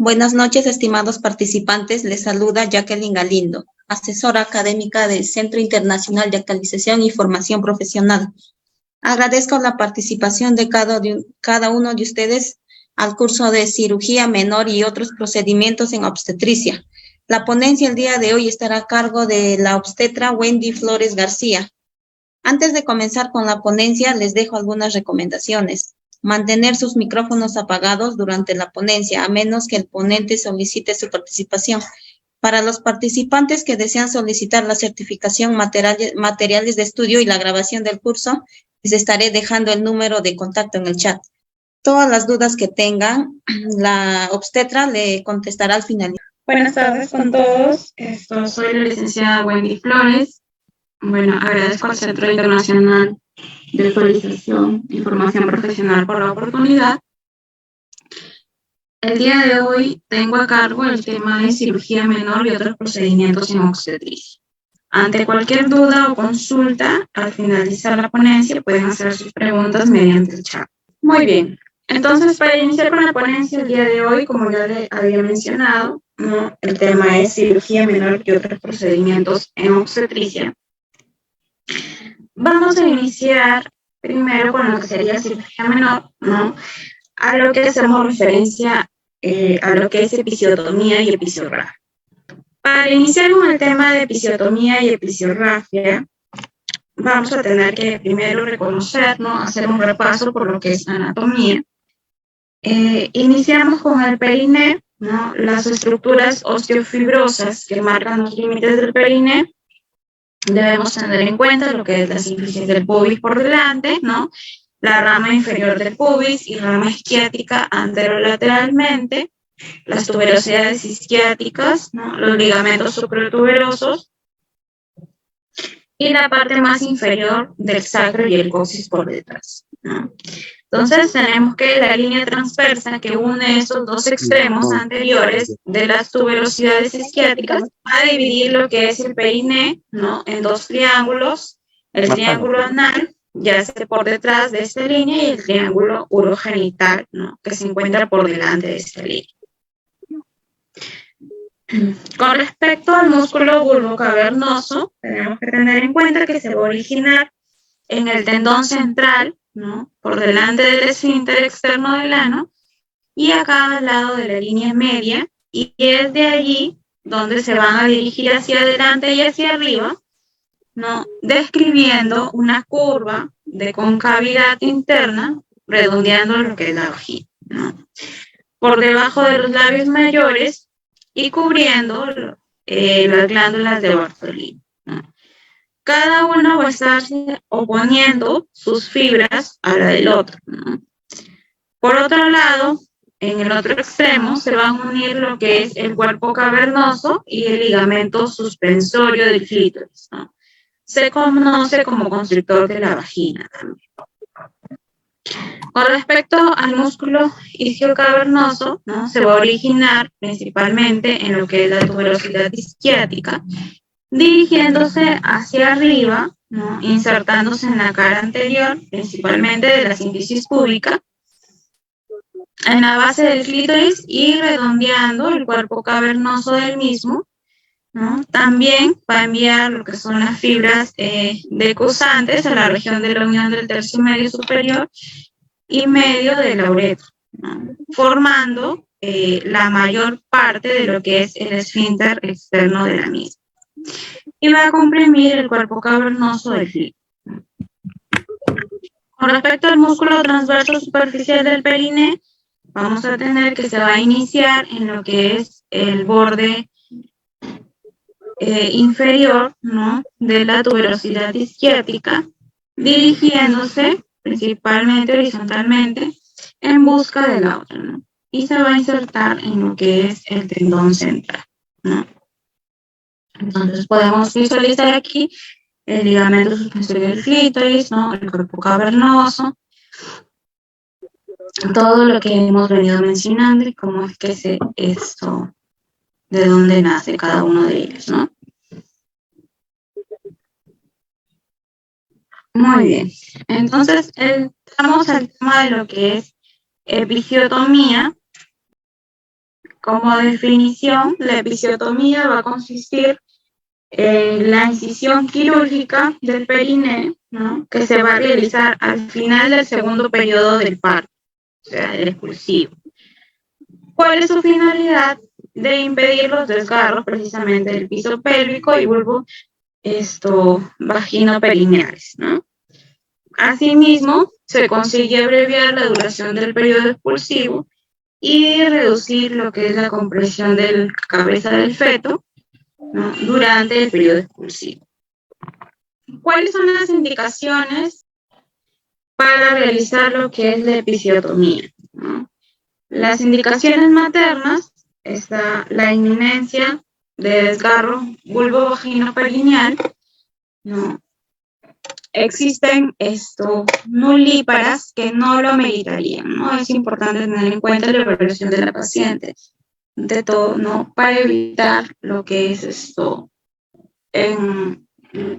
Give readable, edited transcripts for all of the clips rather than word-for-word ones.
Buenas noches, estimados participantes. Les saluda Jacqueline Galindo, asesora académica del Centro Internacional de Actualización y Formación Profesional. Agradezco la participación de cada uno de ustedes al curso de cirugía menor y otros procedimientos en obstetricia. La ponencia el día de hoy estará a cargo de la obstetra Wendy Flores García. Antes de comenzar con la ponencia, les dejo algunas recomendaciones. Mantener sus micrófonos apagados durante la ponencia, a menos que el ponente solicite su participación. Para los participantes que desean solicitar la certificación materiales de estudio y la grabación del curso, les estaré dejando el número de contacto en el chat. Todas las dudas que tengan, la obstetra le contestará al final. Buenas tardes con todos. Soy la licenciada Wendy Flores. Agradezco al Centro Internacional de Actualización y Formación Profesional por la oportunidad. El día de hoy tengo a cargo el tema de cirugía menor y otros procedimientos en obstetricia. Ante cualquier duda o consulta, al finalizar la ponencia pueden hacer sus preguntas mediante el chat. Muy bien, entonces para iniciar con la ponencia el día de hoy, como ya le había mencionado, el tema es cirugía menor y otros procedimientos en obstetricia. Vamos a iniciar primero con lo que sería cirugía menor, a lo que hacemos referencia a lo que es episiotomía y episorrafia. Para iniciar con el tema de episiotomía y episorrafia, vamos a tener que primero reconocer, hacer un repaso por lo que es anatomía. Iniciamos con el periné, las estructuras osteofibrosas que marcan los límites del periné. Debemos tener en cuenta lo que es la sínfisis del pubis por delante, la rama inferior del pubis y rama isquiática anterolateralmente, las tuberosidades isquiáticas, los ligamentos supratuberosos y la parte más inferior del sacro y el coxis por detrás. Entonces tenemos que la línea transversa que une esos dos extremos anteriores de las tuberosidades isquiáticas va a dividir lo que es el periné, en dos triángulos, el triángulo anal, yace por detrás de esta línea, y el triángulo urogenital, que se encuentra por delante de esta línea. Con respecto al músculo bulbocavernoso, tenemos que tener en cuenta que se va a originar en el tendón central, por delante del esfínter externo del ano, y acá al lado de la línea media, y es de allí donde se van a dirigir hacia adelante y hacia arriba, describiendo una curva de concavidad interna, redondeando lo que es la vagina, por debajo de los labios mayores y cubriendo las glándulas de Bartholin. Cada uno va a estar oponiendo sus fibras a la del otro. Por otro lado, en el otro extremo se van a unir lo que es el cuerpo cavernoso y el ligamento suspensorio del clítoris. Se conoce como constrictor de la vagina también. Con respecto al músculo isquiocavernoso, se va a originar principalmente en lo que es la tuberosidad isquiática, dirigiéndose hacia arriba, insertándose en la cara anterior, principalmente de la sínfisis púbica, en la base del clítoris y redondeando el cuerpo cavernoso del mismo. También va a enviar lo que son las fibras decusantes a la región de la unión del tercio medio superior y medio de la uretra, formando la mayor parte de lo que es el esfínter externo de la misma. Y va a comprimir el cuerpo cavernoso del clítoris. Con respecto al músculo transverso superficial del periné, vamos a tener que se va a iniciar en lo que es el borde inferior, de la tuberosidad isquiática, dirigiéndose principalmente horizontalmente en busca de la otra, y se va a insertar en lo que es el tendón central, Entonces podemos visualizar aquí el ligamento suspensorio del clítoris, el cuerpo cavernoso, todo lo que hemos venido mencionando y cómo es que de dónde nace cada uno de ellos, Muy bien, entonces entramos al tema de lo que es episiotomía Como definición, la episiotomía va a consistir en la incisión quirúrgica del perineo, ¿no?, que se va a realizar al final del segundo periodo del parto, o sea, el expulsivo. ¿Cuál es su finalidad? De impedir los desgarros precisamente del piso pélvico y vulvo vagino-perineales, ¿no? Asimismo, se consigue abreviar la duración del periodo expulsivo y reducir lo que es la compresión de la cabeza del feto, ¿no?, durante el periodo expulsivo. ¿Cuáles son las indicaciones para realizar lo que es la episiotomía, ¿no? Las indicaciones maternas está la inminencia de desgarro vulvo-vagino-perineal, ¿no? Existen nulíparas que no lo ameritarían, ¿no? Es importante tener en cuenta la evaluación de la paciente, de todo, ¿no?, para evitar lo que es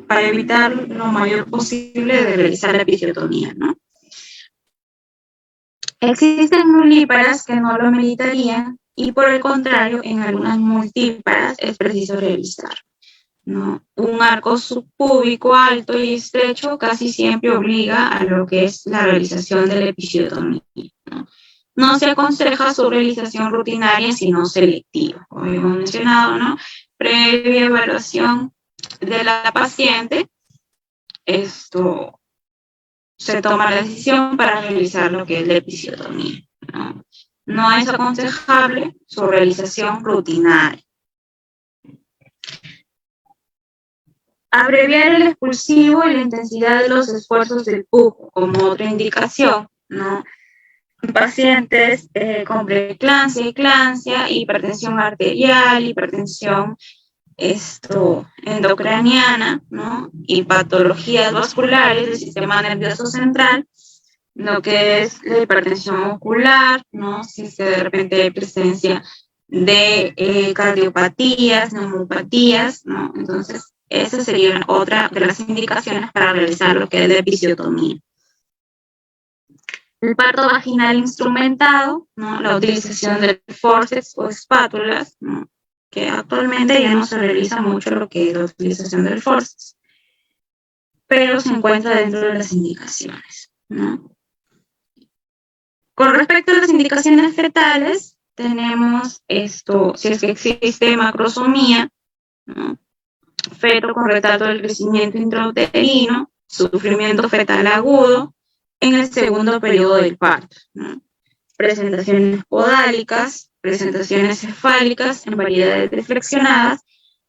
para evitar lo mayor posible de realizar la episiotomía, ¿no? Existen nulíparas que no lo ameritarían y por el contrario, en algunas multíparas es preciso realizar, ¿no? Un arco subpúbico alto y estrecho casi siempre obliga a lo que es la realización de la episiotomía, ¿no? No se aconseja su realización rutinaria, sino selectiva, como hemos mencionado, ¿no? Previa evaluación de la paciente, se toma la decisión para realizar lo que es la episiotomía, ¿no? No es aconsejable su realización rutinaria. Abreviar el expulsivo y la intensidad de los esfuerzos del pujo, como otra indicación, ¿no? Pacientes con preeclampsia, eclampsia, hipertensión arterial, hipertensión endocraniana, ¿no?, y patologías vasculares del sistema nervioso central, lo que es la hipertensión ocular, ¿no?, si de repente hay presencia de cardiopatías, neumopatías, ¿no? Entonces, esa sería otra de las indicaciones para realizar lo que es la episiotomía. El parto vaginal instrumentado, ¿no?, la utilización del forceps o espátulas, ¿no?, que actualmente ya no se realiza mucho lo que es la utilización del forceps, pero se encuentra dentro de las indicaciones, ¿no? Con respecto a las indicaciones fetales, tenemos si es que existe macrosomía, ¿no?, feto con retardo del crecimiento intrauterino, sufrimiento fetal agudo en el segundo periodo del parto, ¿no?, presentaciones podálicas, presentaciones cefálicas en variedades deflexionadas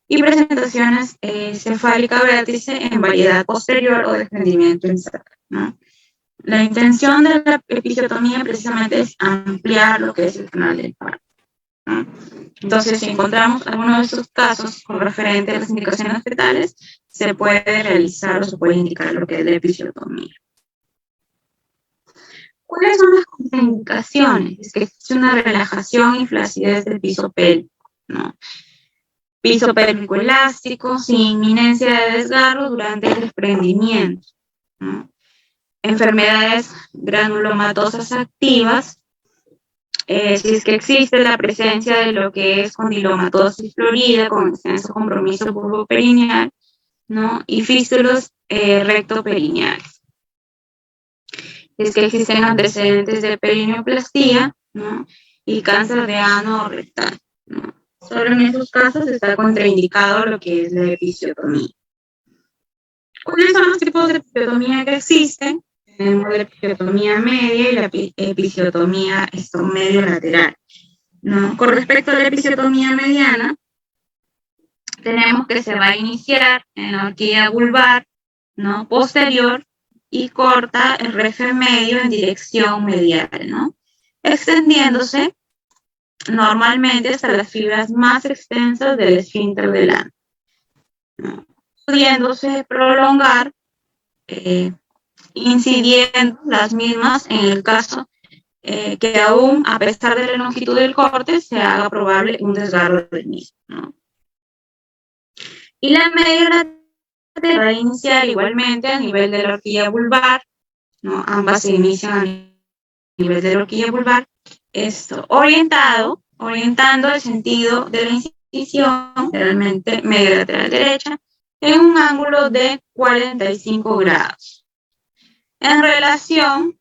y presentaciones cefálica vértice en variedad posterior o desprendimiento en saca, ¿no? La intención de la episiotomía precisamente es ampliar lo que es el canal del parto, ¿no? Entonces, si encontramos alguno de estos casos con referente a las indicaciones fetales, se puede realizar o se puede indicar lo que es la episiotomía. ¿Cuáles son las contraindicaciones? Es que existe una relajación y flacidez del piso pélvico, ¿no? Piso pélvico elástico, sin inminencia de desgarro durante el desprendimiento, ¿no? Enfermedades granulomatosas activas, si es que existe la presencia de lo que es condilomatosis florida con extenso compromiso vulvoperineal, ¿no?, y fístulas rectoperineales. Es que existen antecedentes de perineoplastía, ¿no?, y cáncer de ano o rectal, ¿no? Solo en esos casos está contraindicado lo que es la episiotomía. ¿Cuáles son los tipos de episiotomía que existen? Tenemos la episiotomía media y la episiotomía medio lateral, ¿no? Con respecto a la episiotomía mediana, tenemos que se va a iniciar en la horquilla vulvar, ¿no?, posterior, y corta el refe medio en dirección medial, ¿no?, extendiéndose normalmente hasta las fibras más extensas del esfínter del ano, ¿no?, pudiéndose prolongar, incidiendo las mismas en el caso que aún a pesar de la longitud del corte se haga probable un desgarro del mismo, ¿no? Y la media lateral va a iniciar igualmente a nivel de la horquilla vulvar, ¿no? Ambas se inician a nivel de la horquilla vulvar, orientado orientando el sentido de la incisión, generalmente medio lateral derecha, en un ángulo de 45 grados. En relación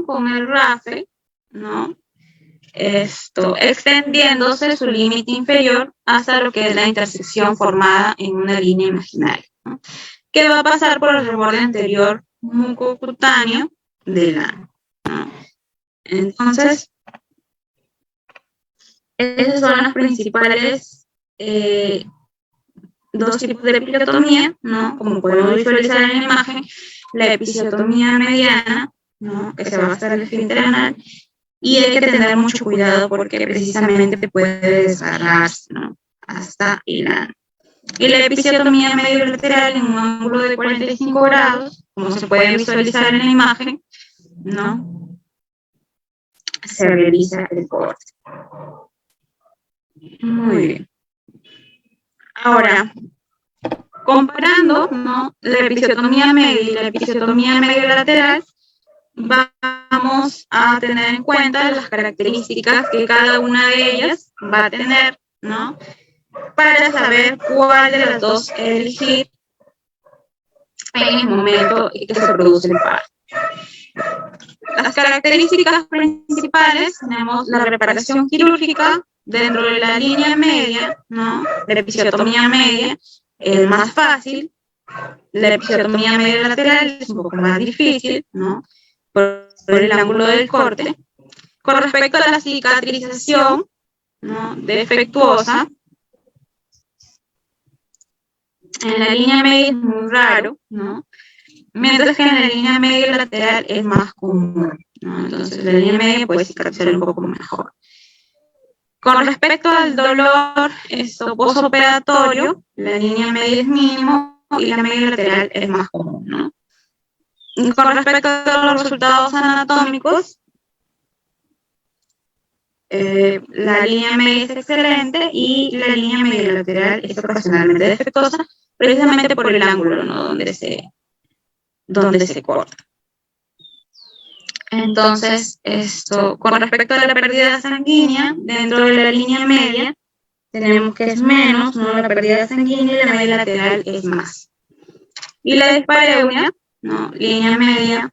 con el RAFE, ¿no? Extendiéndose su límite inferior hasta lo que es la intersección formada en una línea imaginaria, ¿no? Que va a pasar por el reborde anterior mucocutáneo del ano, ¿no? Entonces, esas son las principales dos tipos de episiotomía, ¿no? Como podemos visualizar en la imagen, la episiotomía mediana, ¿no? Que se va a hacer el esfínter anal, y hay que tener mucho cuidado porque precisamente puede desgarrarse, ¿no? Hasta el ano. Y la episiotomía medio lateral en un ángulo de 45 grados, como se puede visualizar en la imagen, ¿no? Se realiza el corte. Muy bien. Ahora, comparando, ¿no? La episiotomía media y la episiotomía medio lateral, vamos a tener en cuenta las características que cada una de ellas va a tener, ¿no? Para saber cuál de las dos elegir en el momento en que se produce el parto. Las características principales: tenemos la reparación quirúrgica dentro de la línea media, ¿no? De la episiotomía media es más fácil. La episiotomía medio lateral es un poco más difícil, ¿no? Por el ángulo del corte. Con respecto a la cicatrización, ¿no? Defectuosa, en la línea media es muy raro, ¿no? Mientras que en la línea media lateral es más común, ¿no? Entonces, la línea media puede cicatrizar un poco mejor. Con respecto al dolor postoperatorio, la línea media es mínimo y la media lateral es más común, ¿no? Y con respecto a los resultados anatómicos, la línea media es excelente y la línea media lateral es ocasionalmente defectuosa, precisamente por el ángulo, ¿no? donde se corta. Entonces, con respecto a la pérdida sanguínea, dentro de la línea media, tenemos que es menos, ¿no? La pérdida sanguínea, y la media lateral es más. Y la dispareunia, ¿no? Línea media,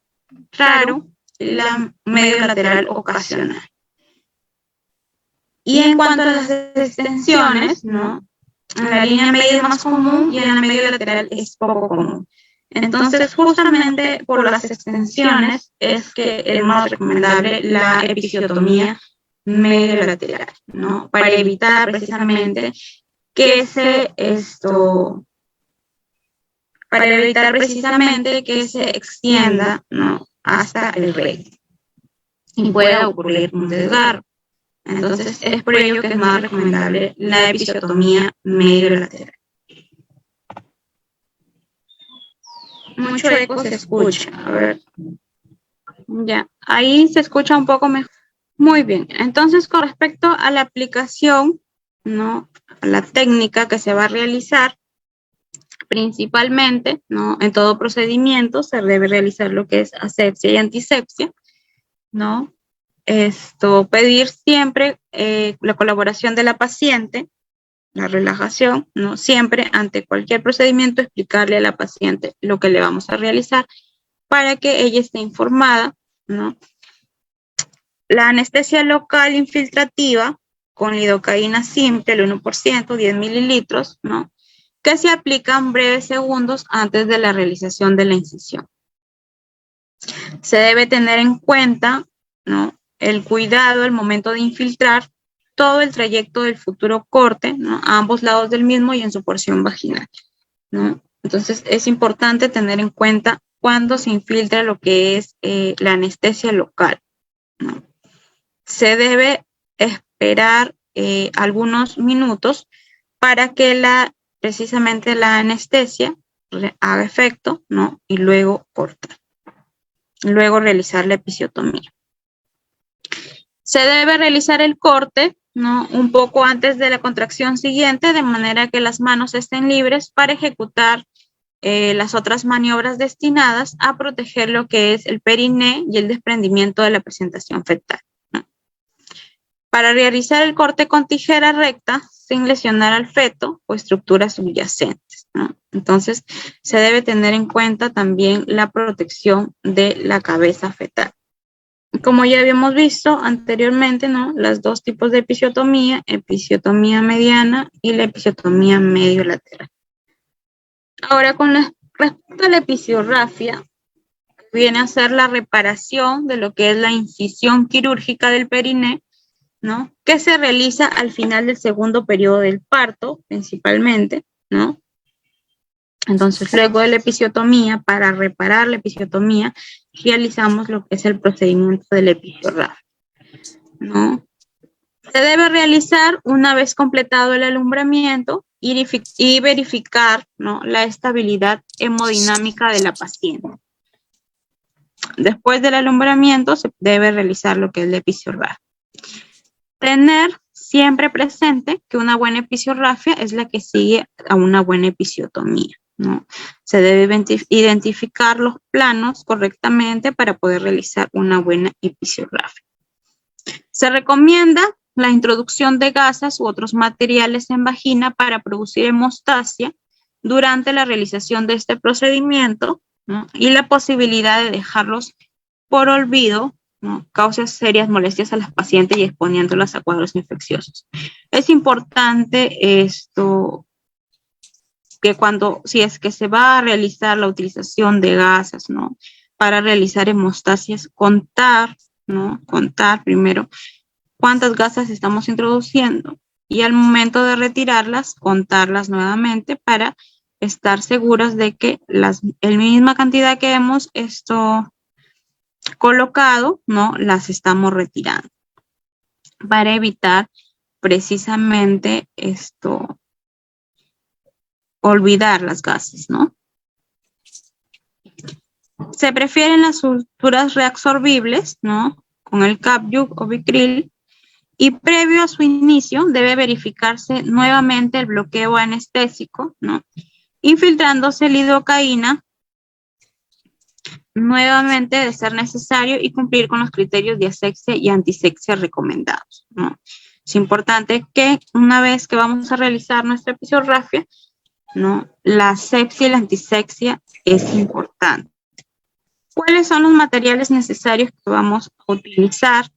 raro, y la media lateral ocasional. Y en cuanto a las extensiones, ¿no? En la línea media es más común y en la media lateral es poco común. Entonces, justamente por las extensiones es que es más recomendable la episiotomía medio lateral, ¿no? Para evitar precisamente que se extienda, ¿no? Hasta el recto y pueda ocurrir un desgarro. Entonces, es por ello que es más recomendable la episiotomía medio lateral. Mucho eco se escucha. A ver. Ya, ahí se escucha un poco mejor. Muy bien. Entonces, con respecto a la aplicación, ¿no? A la técnica que se va a realizar, principalmente, ¿no? En todo procedimiento se debe realizar lo que es asepsia y antisepsia, ¿no? Pedir siempre la colaboración de la paciente, la relajación, ¿no? Siempre ante cualquier procedimiento explicarle a la paciente lo que le vamos a realizar para que ella esté informada, ¿no? La anestesia local infiltrativa con lidocaína simple, el 1%, 10 mililitros, ¿no? Que se aplican breves segundos antes de la realización de la incisión. Se debe tener en cuenta, ¿no? El cuidado al momento de infiltrar todo el trayecto del futuro corte, ¿no? A ambos lados del mismo y en su porción vaginal, ¿no? Entonces, es importante tener en cuenta cuando se infiltra lo que es la anestesia local, ¿no? Se debe esperar algunos minutos para que precisamente la anestesia haga efecto, ¿no? Y luego cortar. Luego realizar la episiotomía. Se debe realizar el corte, ¿no? Un poco antes de la contracción siguiente, de manera que las manos estén libres para ejecutar las otras maniobras destinadas a proteger lo que es el periné y el desprendimiento de la presentación fetal, ¿no? Para realizar el corte con tijera recta sin lesionar al feto o estructuras subyacentes, ¿no? Entonces, se debe tener en cuenta también la protección de la cabeza fetal. Como ya habíamos visto anteriormente, ¿no? Los dos tipos de episiotomía mediana y la episiotomía medio lateral. Ahora, con respecto a la episiorrafia, viene a ser la reparación de lo que es la incisión quirúrgica del periné, ¿no? Que se realiza al final del segundo periodo del parto, principalmente, ¿no? Entonces, luego de la episiotomía, para reparar la episiotomía, realizamos lo que es el procedimiento de la episiorrafia, ¿no? Se debe realizar una vez completado el alumbramiento y verificar, ¿no?, la estabilidad hemodinámica de la paciente. Después del alumbramiento se debe realizar lo que es la episiorrafia. Tener siempre presente que una buena episiorrafia es la que sigue a una buena episiotomía, ¿no? Se debe identificar los planos correctamente para poder realizar una buena episiorrafia. Se recomienda la introducción de gasas u otros materiales en vagina para producir hemostasia durante la realización de este procedimiento, ¿no? Y la posibilidad de dejarlos por olvido, ¿no?, causa serias molestias a las pacientes y exponiéndolas a cuadros infecciosos. Es importante esto, que si es que se va a realizar la utilización de gasas, ¿no?, para realizar hemostasias, contar, ¿no?, contar primero cuántas gasas estamos introduciendo y al momento de retirarlas, contarlas nuevamente para estar seguras de que la misma cantidad que hemos colocado, ¿no?, las estamos retirando para evitar precisamente olvidar las gasas, ¿no? Se prefieren las suturas reabsorbibles, ¿no?, con el Cap-Jug o Vicryl, y previo a su inicio debe verificarse nuevamente el bloqueo anestésico, ¿no?, infiltrándose lidocaína nuevamente de ser necesario y cumplir con los criterios de asexia y antisexia recomendados, ¿no? Es importante que una vez que vamos a realizar nuestra episiorrafia, ¿no?, la asexia y la antisexia es importante. ¿Cuáles son los materiales necesarios que vamos a utilizar?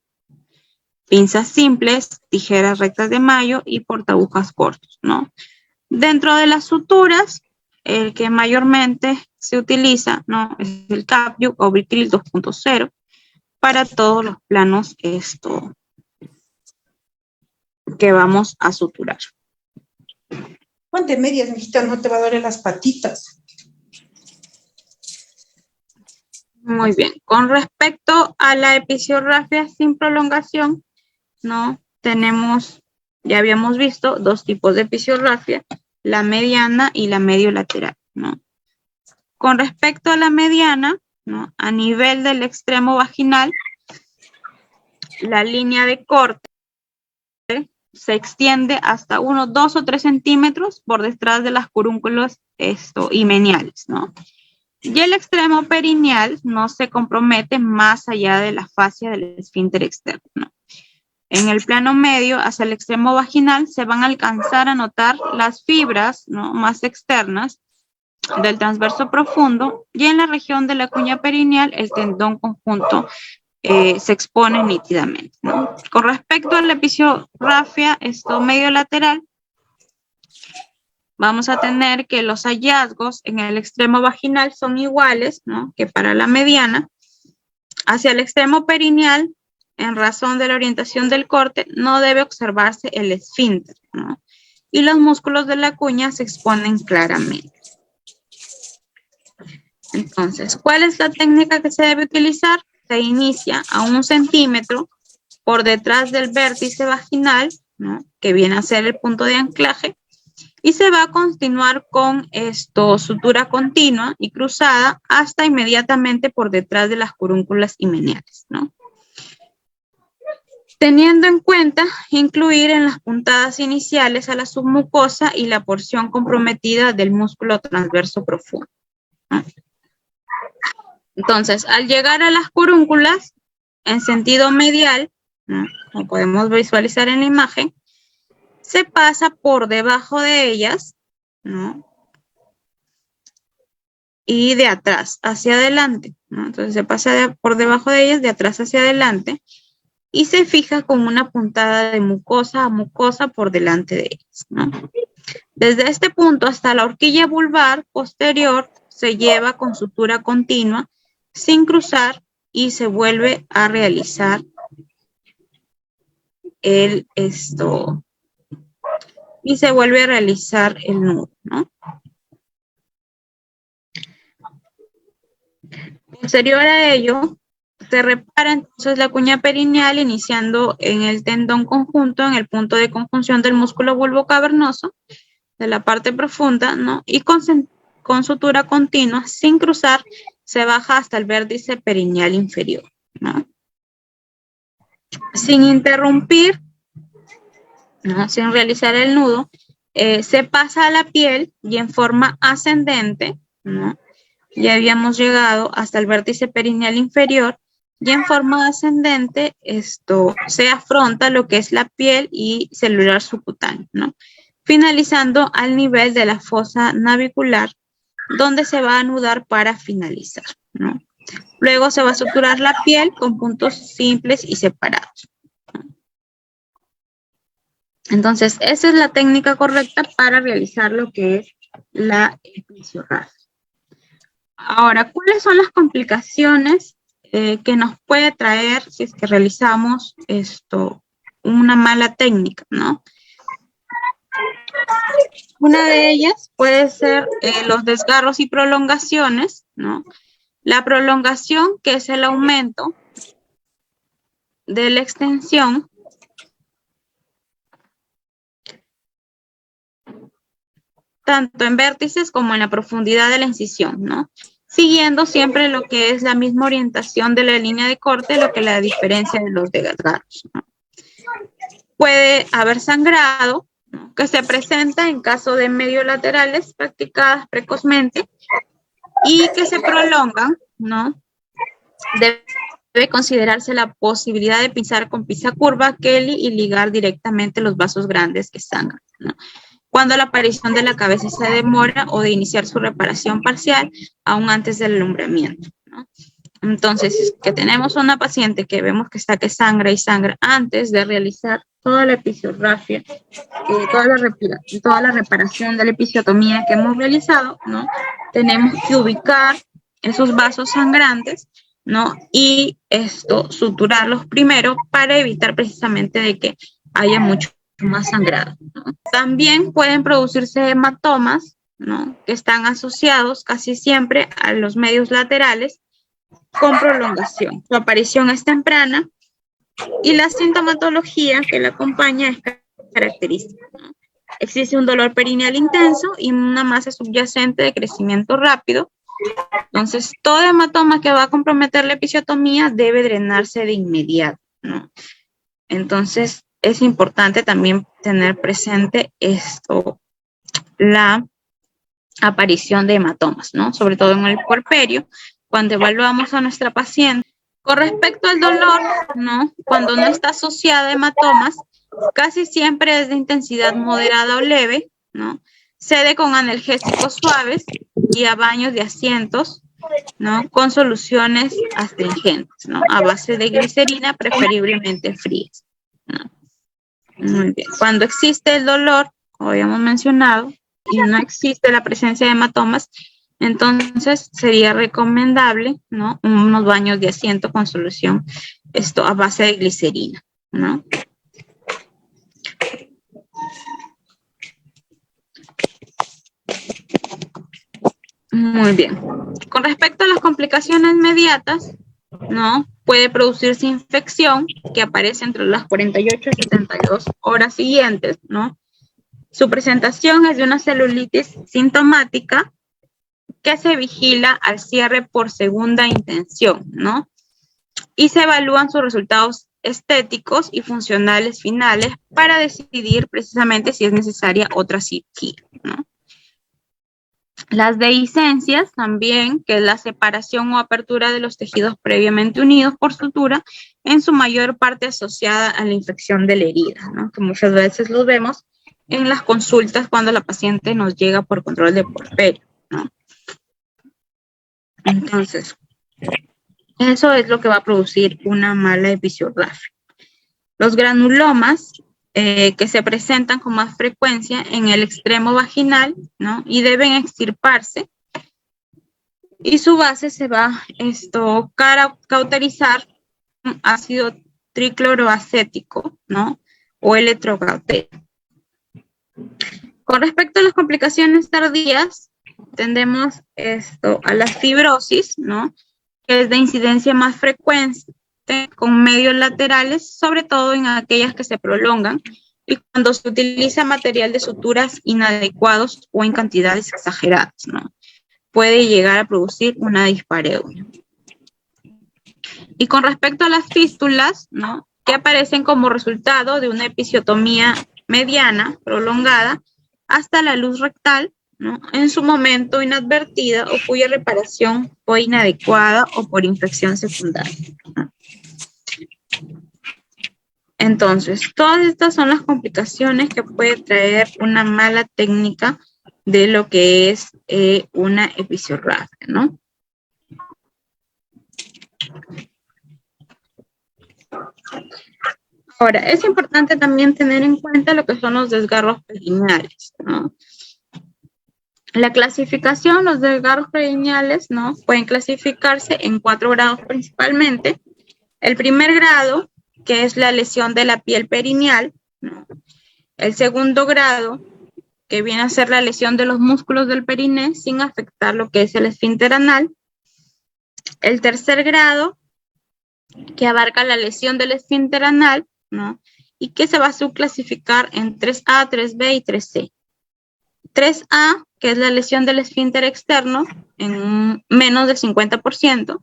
Pinzas simples, tijeras rectas de mayo y portaagujas cortos, ¿no? Dentro de las suturas, el que mayormente se utiliza, ¿no?, es el Cap-Jug o Vicryl 2.0 para todos los planos que vamos a suturar. Ponte medias, mijita, no te va a doler las patitas. Muy bien. Con respecto a la episiorrafia sin prolongación, ¿no?, ya habíamos visto dos tipos de episiorrafia, la mediana y la medio lateral, ¿no? Con respecto a la mediana, ¿no?, a nivel del extremo vaginal, la línea de corte se extiende hasta unos 2 o 3 centímetros por detrás de las curúnculos himeniales, ¿no? Y el extremo perineal no se compromete más allá de la fascia del esfínter externo, ¿no? En el plano medio, hacia el extremo vaginal, se van a alcanzar a notar las fibras, ¿no?, más externas del transverso profundo, y en la región de la cuña perineal, el tendón conjunto se expone nítidamente, ¿no? Con respecto a la episiorrafia medio lateral, vamos a tener que los hallazgos en el extremo vaginal son iguales, ¿no?, que para la mediana. Hacia el extremo perineal, en razón de la orientación del corte, no debe observarse el esfínter, ¿no?, y los músculos de la cuña se exponen claramente. Entonces, ¿cuál es la técnica que se debe utilizar? Se inicia a 1 centímetro por detrás del vértice vaginal, ¿no?, que viene a ser el punto de anclaje, y se va a continuar con sutura continua y cruzada hasta inmediatamente por detrás de las curúnculas himeniales, ¿no? teniendo en cuenta incluir en las puntadas iniciales a la submucosa y la porción comprometida del músculo transverso profundo, ¿no? Entonces, al llegar a las curúnculas en sentido medial, ¿no?, como podemos visualizar en la imagen, se pasa por debajo de ellas, ¿no?, y de atrás hacia adelante, ¿no? Entonces se pasa por debajo de ellas, de atrás hacia adelante, y se fija con una puntada de mucosa a mucosa por delante de ellas, ¿no? Desde este punto hasta la horquilla vulvar posterior se lleva con sutura continua sin cruzar y se vuelve a realizar el nudo, ¿no? Posterior a ello, se repara entonces la cuña perineal iniciando en el tendón conjunto, en el punto de conjunción del músculo bulbo cavernoso de la parte profunda, ¿no? Y con sutura continua, sin cruzar, se baja hasta el vértice perineal inferior, ¿no? Sin interrumpir, ¿no?, sin realizar el nudo, se pasa a la piel y en forma ascendente, ¿no? Ya habíamos llegado hasta el vértice perineal inferior y en forma ascendente se afronta lo que es la piel y celular subcutáneo, ¿no? Finalizando al nivel de la fosa navicular, donde se va a anudar para finalizar, ¿no? Luego se va a suturar la piel con puntos simples y separados. Entonces, esa es la técnica correcta para realizar lo que es la episiorragia. Ahora, ¿cuáles son las complicaciones que nos puede traer si es que realizamos una mala técnica, ¿no? Una de ellas puede ser los desgarros y prolongaciones, ¿no? La prolongación, que es el aumento de la extensión tanto en vértices como en la profundidad de la incisión, ¿no? Siguiendo siempre lo que es la misma orientación de la línea de corte, lo que la diferencia de los desgarros, ¿no? Puede haber sangrado, ¿no?, que se presenta en caso de mediolaterales practicadas precozmente y que se prolongan, ¿no? Debe considerarse la posibilidad de pinzar con pinza curva, Kelly, y ligar directamente los vasos grandes que sangran, ¿no?, cuando la aparición de la cabeza se demora o de iniciar su reparación parcial aún antes del alumbramiento, ¿no? Entonces, que tenemos una paciente que vemos que está que sangra y sangra antes de realizar toda la episiorragia, toda la reparación de la episiotomía que hemos realizado, ¿no? Tenemos que ubicar esos vasos sangrantes, ¿no? Y suturarlos primero para evitar precisamente de que haya mucho más sangrado, ¿no? También pueden producirse hematomas, ¿no?, que están asociados casi siempre a los medios laterales con prolongación. Su aparición es temprana y la sintomatología que la acompaña es característica, ¿no? Existe un dolor perineal intenso y una masa subyacente de crecimiento rápido. Entonces, todo hematoma que va a comprometer la episiotomía debe drenarse de inmediato, ¿no? Entonces, es importante también tener presente la aparición de hematomas, ¿no? Sobre todo en el puerperio, cuando evaluamos a nuestra paciente. Con respecto al dolor, ¿no?, cuando no está asociada a hematomas, casi siempre es de intensidad moderada o leve, ¿no? Cede con analgésicos suaves y a baños de asientos, ¿no?, con soluciones astringentes, ¿no?, a base de glicerina, preferiblemente frías, ¿no? Muy bien. Cuando existe el dolor, como habíamos mencionado, y no existe la presencia de hematomas, entonces sería recomendable, ¿no?, unos baños de asiento con solución a base de glicerina, ¿no? Muy bien. Con respecto a las complicaciones inmediatas, ¿no?, puede producirse infección que aparece entre las 48 y 72 horas siguientes, ¿no? Su presentación es de una celulitis sintomática que se vigila al cierre por segunda intención, ¿no? Y se evalúan sus resultados estéticos y funcionales finales para decidir precisamente si es necesaria otra cirugía, ¿no? Las dehiscencias también, que es la separación o apertura de los tejidos previamente unidos por sutura, en su mayor parte asociada a la infección de la herida, ¿no? Que muchas veces lo vemos en las consultas cuando la paciente nos llega por control de porferio, ¿no? Entonces, eso es lo que va a producir una mala episiorrafia. Los granulomas, que se presentan con más frecuencia en el extremo vaginal, ¿no? Y deben extirparse. Y su base se va a cauterizar con ácido tricloroacético, ¿no? O electrocautero. Con respecto a las complicaciones tardías, tendemos a la fibrosis, ¿no? Que es de incidencia más frecuente, con medios laterales, sobre todo en aquellas que se prolongan y cuando se utiliza material de suturas inadecuados o en cantidades exageradas, ¿no? Puede llegar a producir una dispareunia. Y con respecto a las fístulas, ¿no? Que aparecen como resultado de una episiotomía mediana, prolongada, hasta la luz rectal, ¿no? En su momento inadvertida o cuya reparación fue inadecuada o por infección secundaria, ¿no? Entonces, todas estas son las complicaciones que puede traer una mala técnica de lo que es una episiorrafia, ¿no? Ahora, es importante también tener en cuenta lo que son los desgarros perineales, ¿no? La clasificación, los desgarros perineales, ¿no? Pueden clasificarse en 4 grados principalmente. El primer grado, que es la lesión de la piel perineal, ¿no? El segundo grado, que viene a ser la lesión de los músculos del periné sin afectar lo que es el esfínter anal. El tercer grado, que abarca la lesión del esfínter anal, ¿no? Y que se va a subclasificar en 3A, 3B y 3C. 3A, que es la lesión del esfínter externo, en un menos del 50%.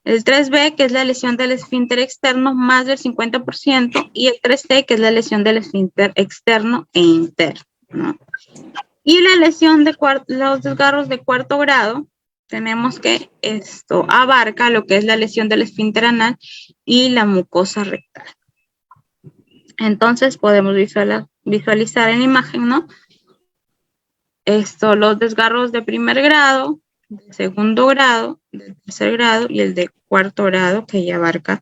El 3B, que es la lesión del esfínter externo, más del 50%. Y el 3C, que es la lesión del esfínter externo e interno, ¿no? Y la lesión de los desgarros de 4º grado, tenemos que esto abarca lo que es la lesión del esfínter anal y la mucosa rectal. Entonces podemos visualizar en la imagen, ¿no? Los desgarros de 1er grado, de 2º grado, del 3er grado y el de 4º grado, que ya abarca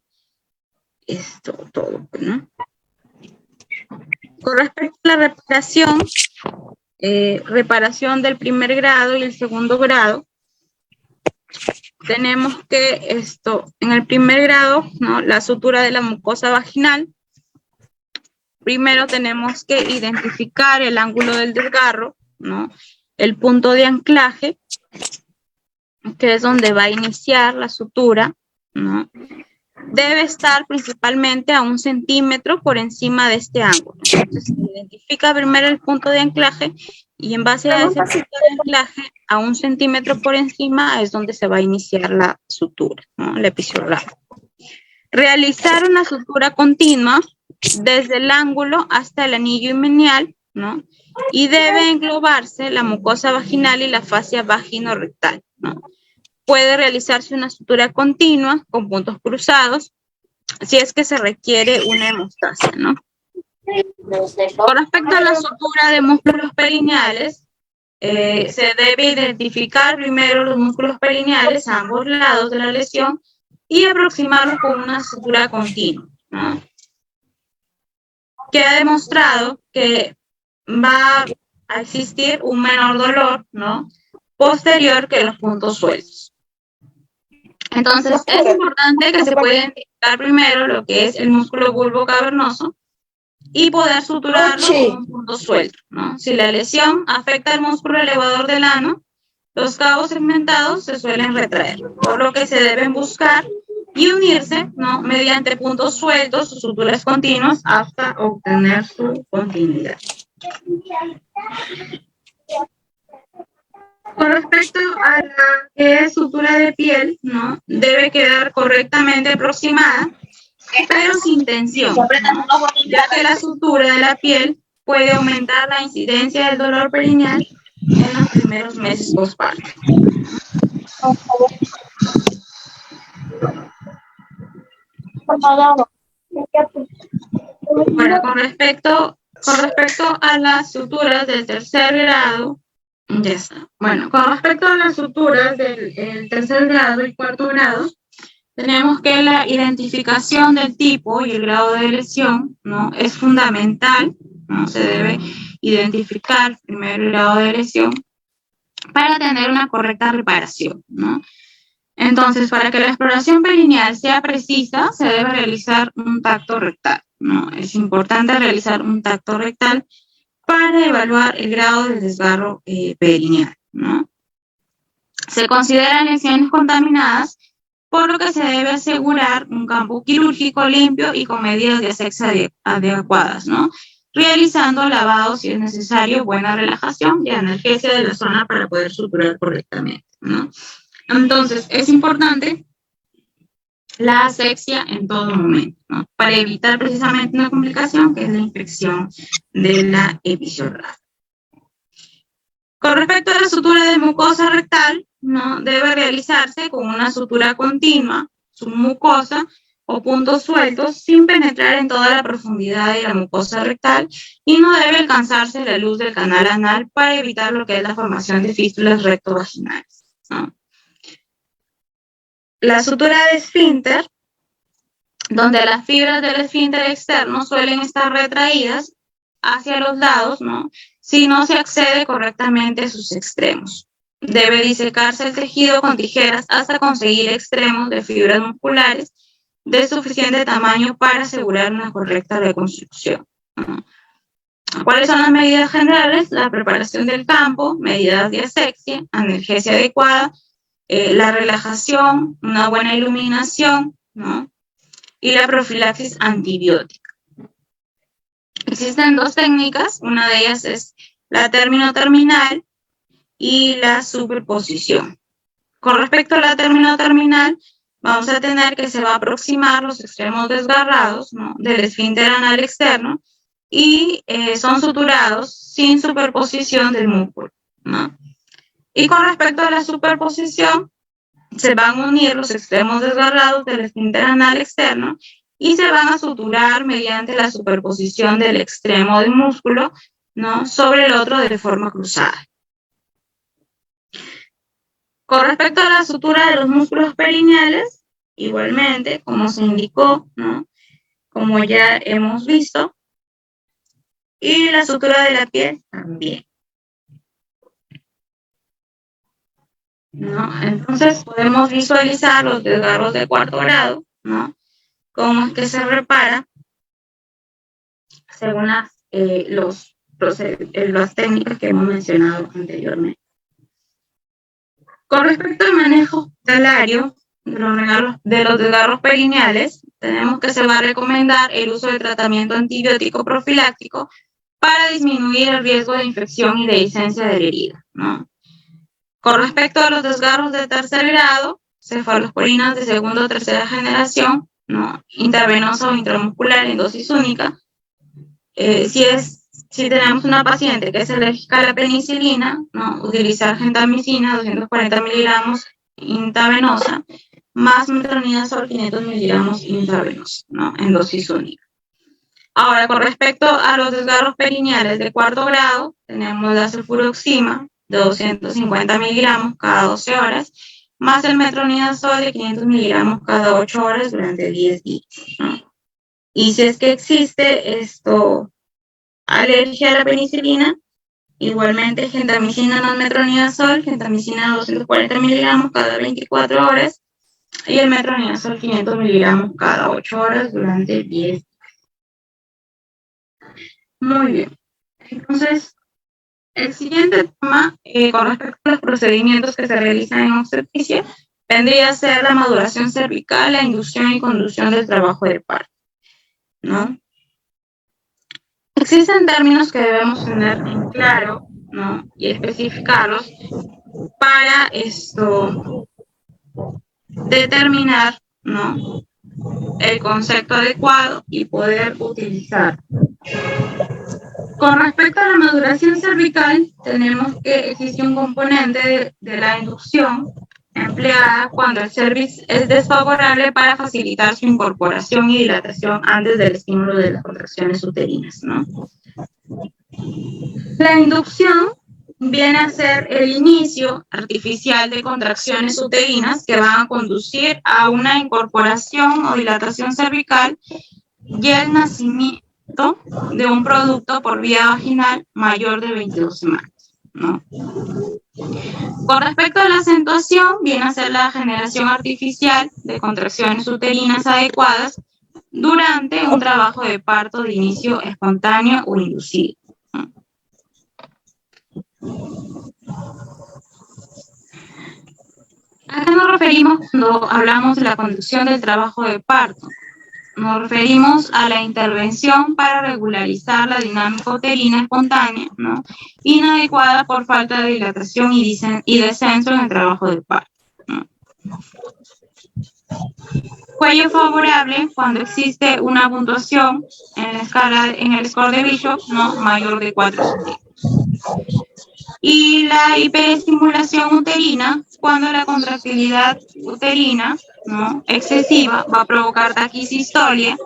todo, ¿no? Con respecto a la reparación del 1er grado y el 2º grado, tenemos que en el 1er grado, ¿no? La sutura de la mucosa vaginal. Primero tenemos que identificar el ángulo del desgarro, ¿no? El punto de anclaje, que es donde va a iniciar la sutura, ¿no? Debe estar principalmente a 1 centímetro por encima de este ángulo. Entonces, se identifica primero el punto de anclaje y en base a ese punto de anclaje, a 1 centímetro por encima, es donde se va a iniciar la sutura, ¿no? La episiorrafia. Realizar una sutura continua desde el ángulo hasta el anillo himeneal, ¿no? Y debe englobarse la mucosa vaginal y la fascia vagino-rectal, ¿no? Puede realizarse una sutura continua con puntos cruzados si es que se requiere una hemostasia, ¿no? Con respecto a la sutura de músculos perineales, se debe identificar primero los músculos perineales a ambos lados de la lesión y aproximarlos con una sutura continua, ¿no? Que ha demostrado que va a existir un menor dolor, ¿no? Posterior que los puntos sueltos. Entonces, es importante que se pueda identificar primero lo que es el músculo bulbo cavernoso y poder suturarlo con un punto suelto, ¿no? Si la lesión afecta al músculo elevador del ano, los cabos segmentados se suelen retraer, por lo que se deben buscar y unirse, ¿no? Mediante puntos sueltos o suturas continuas hasta obtener su continuidad. Con respecto a la sutura de piel, ¿no? Debe quedar correctamente aproximada pero sin tensión, ¿no? Ya que la sutura de la piel puede aumentar la incidencia del dolor perineal en los primeros meses postparto. Bueno, con respecto a las suturas del tercer grado, ya está. Bueno, con respecto a las suturas del tercer grado y cuarto grado, tenemos que la identificación del tipo y el grado de lesión, ¿no? Es fundamental, ¿no? Se debe identificar primero el grado de lesión para tener una correcta reparación, ¿no? Entonces, para que la exploración perineal sea precisa, se debe realizar un tacto rectal, ¿no? Es importante realizar un tacto rectal para evaluar el grado de desgarro perineal, ¿no? Se consideran lesiones contaminadas, por lo que se debe asegurar un campo quirúrgico limpio y con medidas de asepsia adecuadas, ¿no? Realizando lavado si es necesario, buena relajación y analgesia de la zona para poder suturar correctamente, ¿no? Entonces, es importante la asepsia en todo momento, ¿no? Para evitar precisamente una complicación que es la infección de la episiotomía. Con respecto a la sutura de mucosa rectal, ¿no? Debe realizarse con una sutura continua, submucosa o puntos sueltos, sin penetrar en toda la profundidad de la mucosa rectal, y no debe alcanzarse la luz del canal anal para evitar lo que es la formación de fístulas rectovaginales, ¿no? La sutura de esfínter, donde las fibras del esfínter externo suelen estar retraídas hacia los lados, ¿no? Si no se accede correctamente a sus extremos. Debe disecarse el tejido con tijeras hasta conseguir extremos de fibras musculares de suficiente tamaño para asegurar una correcta reconstrucción, ¿no? ¿Cuáles son las medidas generales? La preparación del campo, medidas de asepsia, analgesia adecuada, la relajación, una buena iluminación, ¿no? Y la profilaxis antibiótica. Existen dos técnicas, una de ellas es la término-terminal y la superposición. Con respecto a la término-terminal, vamos a tener que se va a aproximar los extremos desgarrados, ¿no? Del esfínter anal externo y son suturados sin superposición del músculo, ¿no? Y con respecto a la superposición, se van a unir los extremos desgarrados del esfínter anal externo y se van a suturar mediante la superposición del extremo del músculo, ¿no? Sobre el otro de forma cruzada. Con respecto a la sutura de los músculos perineales, igualmente, como se indicó, ¿no? Como ya hemos visto, y la sutura de la piel también, ¿no? Entonces podemos visualizar los desgarros de cuarto grado, ¿no? Cómo es que se repara según las técnicas que hemos mencionado anteriormente. Con respecto al manejo hospitalario de los desgarros perineales, tenemos que se va a recomendar el uso de tratamiento antibiótico profiláctico para disminuir el riesgo de infección y de licencia de la herida, ¿no? Con respecto a los desgarros de tercer grado, cefalosporinas de segunda o tercera generación, ¿no? Intravenosa o intramuscular en dosis única. Si tenemos una paciente que es alérgica a la penicilina, ¿no? Utilizar gentamicina 240 miligramos intravenosa más metronidazol 500 miligramos intravenosa, ¿no? En dosis única. Ahora, con respecto a los desgarros perineales de cuarto grado, tenemos la sulfuroxima de 250 miligramos cada 12 horas, más el metronidazol de 500 miligramos cada 8 horas durante 10 días, ¿no? Y si es que existe alergia a la penicilina, igualmente gentamicina más metronidazol, gentamicina 240 miligramos cada 24 horas, y el metronidazol 500 miligramos cada 8 horas durante 10 días. Muy bien. Entonces, el siguiente tema, con respecto a los procedimientos que se realizan en obstetricia, vendría a ser la maduración cervical, la inducción y conducción del trabajo de parto, ¿no? Existen términos que debemos tener en claro, ¿no? Y especificarlos para determinar, ¿no? el concepto adecuado y poder utilizar. Con respecto a la maduración cervical, tenemos que existe un componente de la inducción empleada cuando el cervix es desfavorable para facilitar su incorporación y dilatación antes del estímulo de las contracciones uterinas, ¿no? La inducción viene a ser el inicio artificial de contracciones uterinas que van a conducir a una incorporación o dilatación cervical y el nacimiento de un producto por vía vaginal mayor de 22 semanas, ¿no? Con respecto a la acentuación, viene a ser la generación artificial de contracciones uterinas adecuadas durante un trabajo de parto de inicio espontáneo o inducido. ¿A qué nos referimos cuando hablamos de la conducción del trabajo de parto? Nos referimos a la intervención para regularizar la dinámica uterina espontánea, ¿no? Inadecuada por falta de dilatación y descenso en el trabajo de parto, ¿no? Cuello favorable cuando existe una puntuación en el score de Bishop, ¿no? Mayor de 4 centímetros. Y la hiperestimulación uterina cuando la contractilidad uterina, ¿no? excesiva va a provocar taquisistolia,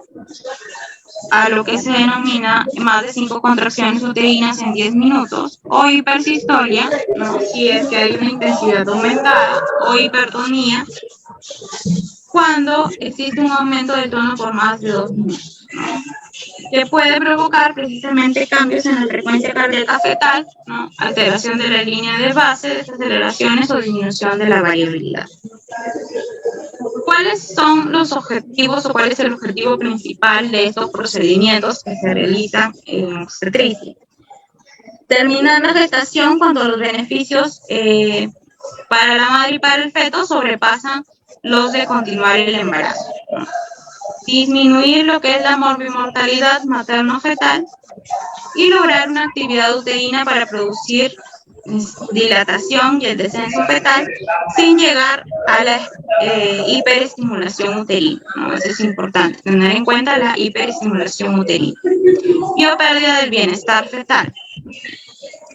a lo que se denomina más de 5 contracciones uterinas en 10 minutos, o hipersistolia, ¿no? si es que hay una intensidad aumentada, o hipertonía, cuando existe un aumento del tono por más de 2 minutos, ¿no? que puede provocar precisamente cambios en la frecuencia cardíaca fetal, ¿no? alteración de la línea de base, desaceleraciones o disminución de la variabilidad. ¿Cuáles son los objetivos o cuál es el objetivo principal de estos procedimientos que se realizan en obstetricia? Terminar la gestación cuando los beneficios para la madre y para el feto sobrepasan los de continuar el embarazo, ¿no? Disminuir lo que es la morbimortalidad materno-fetal y lograr una actividad uterina para producir dilatación y el descenso fetal sin llegar a la hiperestimulación uterina, ¿no? Eso es importante, tener en cuenta la hiperestimulación uterina y o pérdida del bienestar fetal.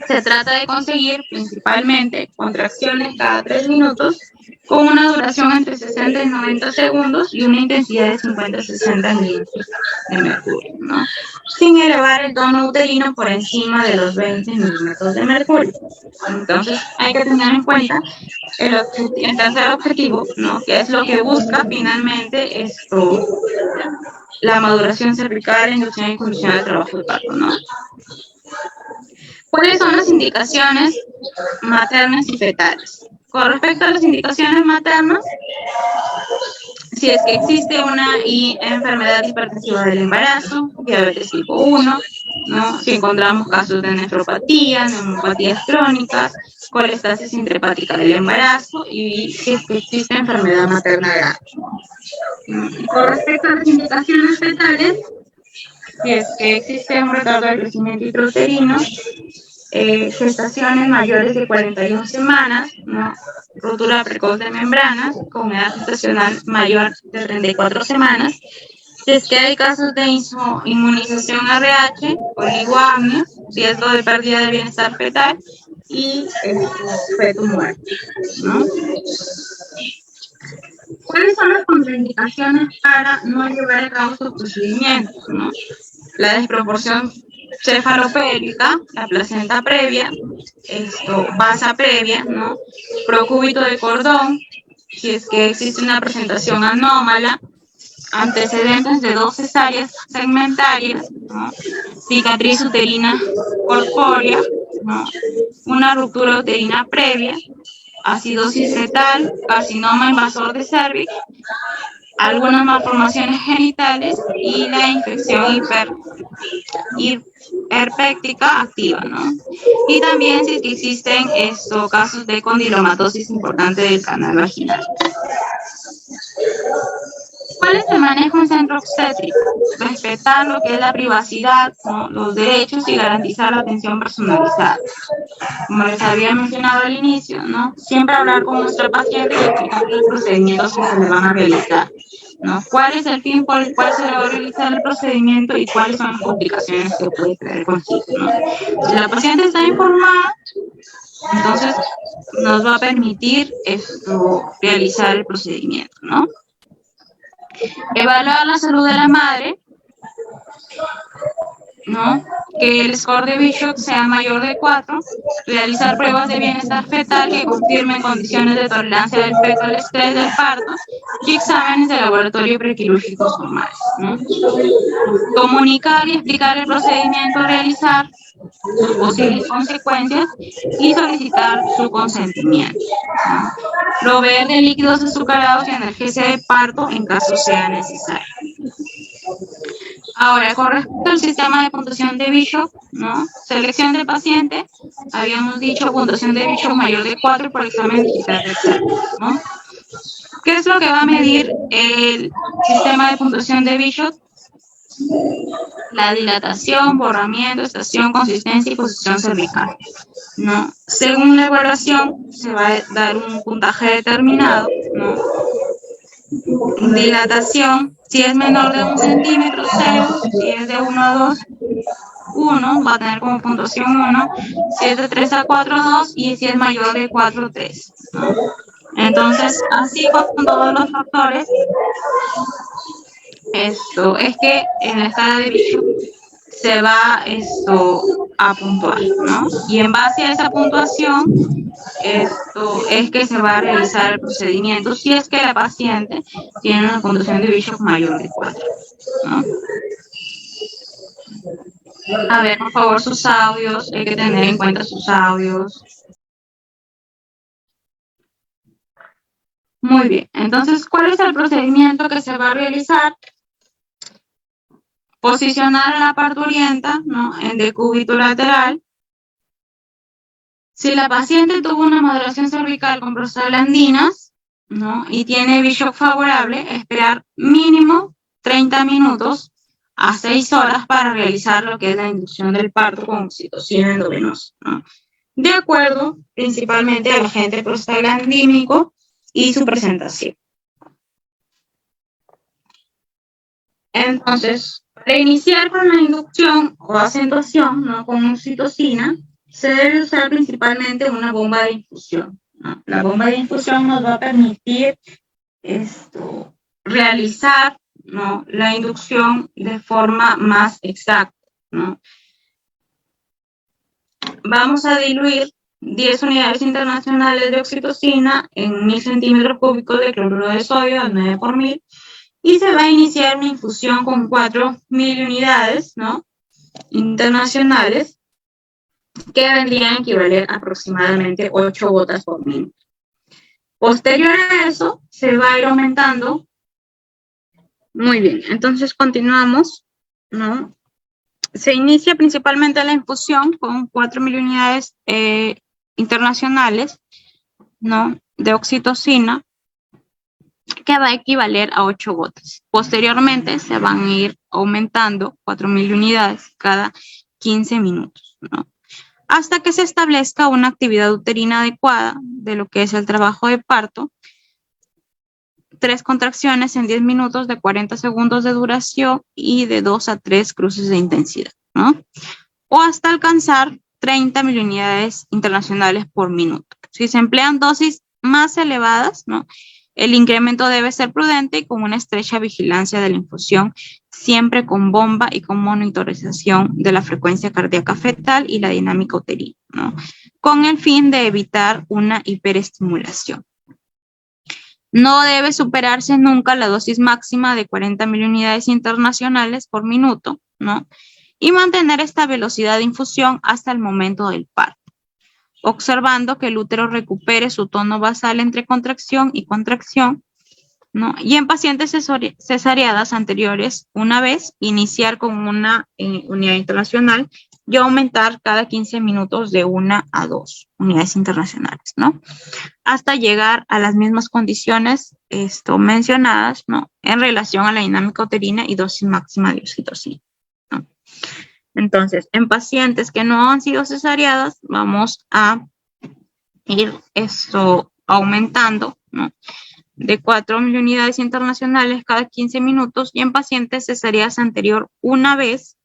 Se trata de conseguir principalmente contracciones cada 3 minutos con una duración entre 60 y 90 segundos y una intensidad de 50 a 60 milímetros de mercurio, ¿no? Sin elevar el tono uterino por encima de los 20 milímetros de mercurio. Entonces hay que tener en cuenta el tercer objetivo, ¿no? que es lo que busca finalmente la maduración cervical, inducción y conducción del trabajo de parto, ¿no? ¿Cuáles son las indicaciones maternas y fetales? Con respecto a las indicaciones maternas, si es que existe una enfermedad hipertensiva del embarazo, diabetes tipo 1, ¿no? si encontramos casos de nefropatía, neumopatías crónicas, colestasis intrahepática del embarazo y si es que existe enfermedad materna grave. Con respecto a las indicaciones fetales, si es que existe un retardo del crecimiento intrauterino, gestaciones mayores de 41 semanas, ¿no? rotura precoz de membranas con edad gestacional mayor de 34 semanas, si es que hay casos de inmunización RH, oligoamnios, riesgo de pérdida de bienestar fetal y feto muerto, ¿no? ¿Cuáles son las contraindicaciones para no llevar a cabo estos procedimientos, ¿no? La desproporción cefalopélvica, la placenta previa, basa previa, ¿no? Procúbito de cordón, si es que existe una presentación anómala, antecedentes de 2 cesáreas segmentarias, ¿no? cicatriz uterina corpórea, ¿no? una ruptura uterina previa, acidosis fetal, carcinoma invasor de cervix, algunas malformaciones genitales y la infección herpética activa, ¿no? Y también si existen casos de condilomatosis importante del canal vaginal. ¿Cuál es el manejo en centro obstétrico? Respetar lo que es la privacidad, ¿no? los derechos y garantizar la atención personalizada. Como les había mencionado al inicio, ¿no? Siempre hablar con nuestro paciente y explicar los procedimientos que se le van a realizar. ¿no? ¿Cuál es el fin por el cual se le va a realizar el procedimiento y cuáles son las complicaciones que puede traer consigo, ¿no? Si la paciente está informada, entonces nos va a permitir realizar el procedimiento, ¿no? Evaluar la salud de la madre, ¿no? Que el score de Bishop sea mayor de 4, realizar pruebas de bienestar fetal que confirmen condiciones de tolerancia del feto al estrés del parto y exámenes de laboratorio prequirúrgicos normales, ¿no? Comunicar y explicar el procedimiento a realizar, sus posibles consecuencias y solicitar su consentimiento, ¿no? Proveer de líquidos azucarados y analgesia de parto en caso sea necesario. Ahora, con respecto al sistema de puntuación de Bishop, ¿no? Selección del paciente, habíamos dicho puntuación de Bishop mayor de 4 por examen digital rectal, ¿no? ¿Qué es lo que va a medir el sistema de puntuación de Bishop? La dilatación, borramiento, estación, consistencia y posición cervical, ¿no? Según la evaluación, se va a dar un puntaje determinado, ¿no? Dilatación, si es menor de 1 centímetro, 0, si es de 1 a 2, 1, va a tener como puntuación 1, si es de 3 a 4, 2, y si es mayor de 4, 3, ¿no? Entonces, así con todos los factores, es que en la escala de Bishop se va a puntuar, ¿no? Y en base a esa puntuación, es que se va a realizar el procedimiento si es que la paciente tiene una puntuación de Bishop mayor de 4, ¿no? A ver, por favor, sus audios, hay que tener en cuenta sus audios. Muy bien, entonces, ¿cuál es el procedimiento que se va a realizar? Posicionar a la parturienta, ¿no? En decúbito lateral. Si la paciente tuvo una maduración cervical con prostaglandinas, ¿no? Y tiene Bishop favorable, esperar mínimo 30 minutos a 6 horas para realizar lo que es la inducción del parto con oxitocina endovenosa, ¿no? De acuerdo principalmente al agente prostaglandínico y su presentación. Entonces, para iniciar con la inducción o acentuación, ¿no? Con oxitocina, se debe usar principalmente una bomba de infusión, ¿no? La bomba de infusión nos va a permitir realizar, ¿no? La inducción de forma más exacta, ¿no? Vamos a diluir 10 unidades internacionales de oxitocina en 1000 centímetros cúbicos de cloruro de sodio al 9 por 1000 y se va a iniciar una infusión con 4000 unidades, ¿no? Internacionales, que vendrían a equivaler a aproximadamente 8 gotas por minuto. Posterior a eso, se va a ir aumentando. Muy bien, entonces continuamos, ¿no? Se inicia principalmente la infusión con 4000 unidades internacionales, ¿no? De oxitocina, que va a equivaler a 8 gotas. Posteriormente se van a ir aumentando 4000 unidades cada 15 minutos, ¿no? Hasta que se establezca una actividad uterina adecuada de lo que es el trabajo de parto. 3 contracciones en 10 minutos de 40 segundos de duración y de 2 a 3 cruces de intensidad, ¿no? O hasta alcanzar 30.000 unidades internacionales por minuto. Si se emplean dosis más elevadas, ¿no? El incremento debe ser prudente y con una estrecha vigilancia de la infusión, siempre con bomba y con monitorización de la frecuencia cardíaca fetal y la dinámica uterina, ¿no? Con el fin de evitar una hiperestimulación. No debe superarse nunca la dosis máxima de 40.000 unidades internacionales por minuto, ¿no? Y mantener esta velocidad de infusión hasta el momento del parto, observando que el útero recupere su tono basal entre contracción y contracción, ¿no? Y en pacientes cesareadas anteriores, una vez, iniciar con una unidad internacional y aumentar cada 15 minutos de 1 a 2 unidades internacionales, ¿no? Hasta llegar a las mismas condiciones mencionadas, ¿no? En relación a la dinámica uterina y dosis máxima de oxitocina, ¿no? Entonces, en pacientes que no han sido cesareadas, vamos a ir aumentando, ¿no? de 4.000 unidades internacionales cada 15 minutos y en pacientes cesáreas anterior una vez,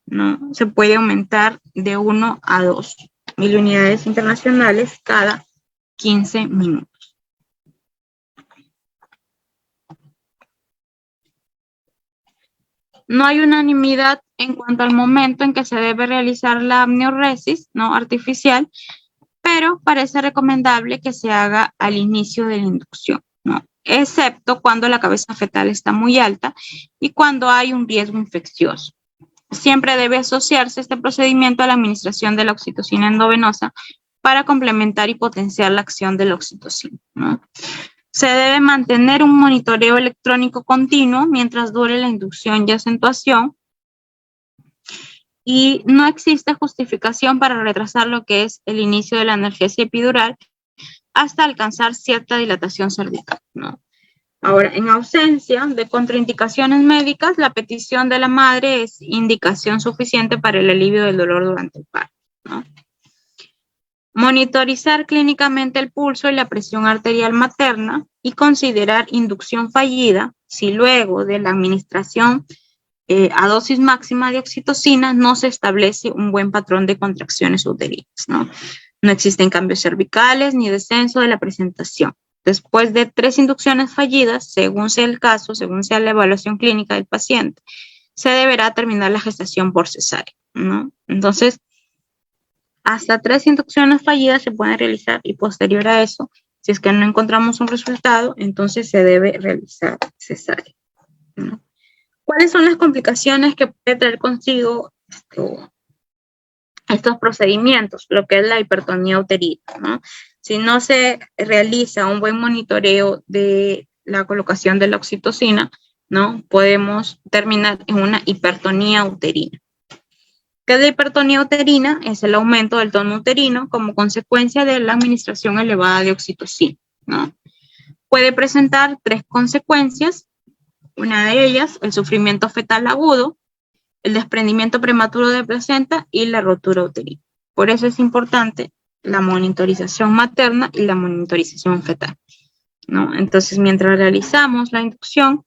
¿no? Se puede aumentar de 1 a 2.000 unidades internacionales cada 15 minutos. No hay unanimidad en cuanto al momento en que se debe realizar la amnioresis, ¿no? Artificial, pero parece recomendable que se haga al inicio de la inducción, ¿no? Excepto cuando la cabeza fetal está muy alta y cuando hay un riesgo infeccioso. Siempre debe asociarse este procedimiento a la administración de la oxitocina endovenosa para complementar y potenciar la acción de la oxitocina, ¿no? Se debe mantener un monitoreo electrónico continuo mientras dure la inducción y acentuación y no existe justificación para retrasar lo que es el inicio de la analgesia epidural hasta alcanzar cierta dilatación cervical, ¿no? Ahora, en ausencia de contraindicaciones médicas, la petición de la madre es indicación suficiente para el alivio del dolor durante el parto, ¿no? Monitorizar clínicamente el pulso y la presión arterial materna y considerar inducción fallida si luego de la administración a dosis máxima de oxitocina no se establece un buen patrón de contracciones uterinas, ¿no? No existen cambios cervicales ni descenso de la presentación. Después de 3 inducciones fallidas, según sea el caso, según sea la evaluación clínica del paciente, se deberá terminar la gestación por cesárea, ¿no? Entonces, hasta 3 inducciones fallidas se pueden realizar y posterior a eso, si es que no encontramos un resultado, entonces se debe realizar cesárea, ¿no? ¿Cuáles son las complicaciones que puede traer consigo estos procedimientos? Lo que es la hipertonía uterina, ¿no? Si no se realiza un buen monitoreo de la colocación de la oxitocina, ¿no? Podemos terminar en una hipertonía uterina. ¿Qué es la hipertonía uterina? Es el aumento del tono uterino como consecuencia de la administración elevada de oxitocina, ¿no? Puede presentar 3 consecuencias. Una de ellas, el sufrimiento fetal agudo, el desprendimiento prematuro de placenta y la rotura uterina. Por eso es importante la monitorización materna y la monitorización fetal, ¿no? Entonces, mientras realizamos la inducción,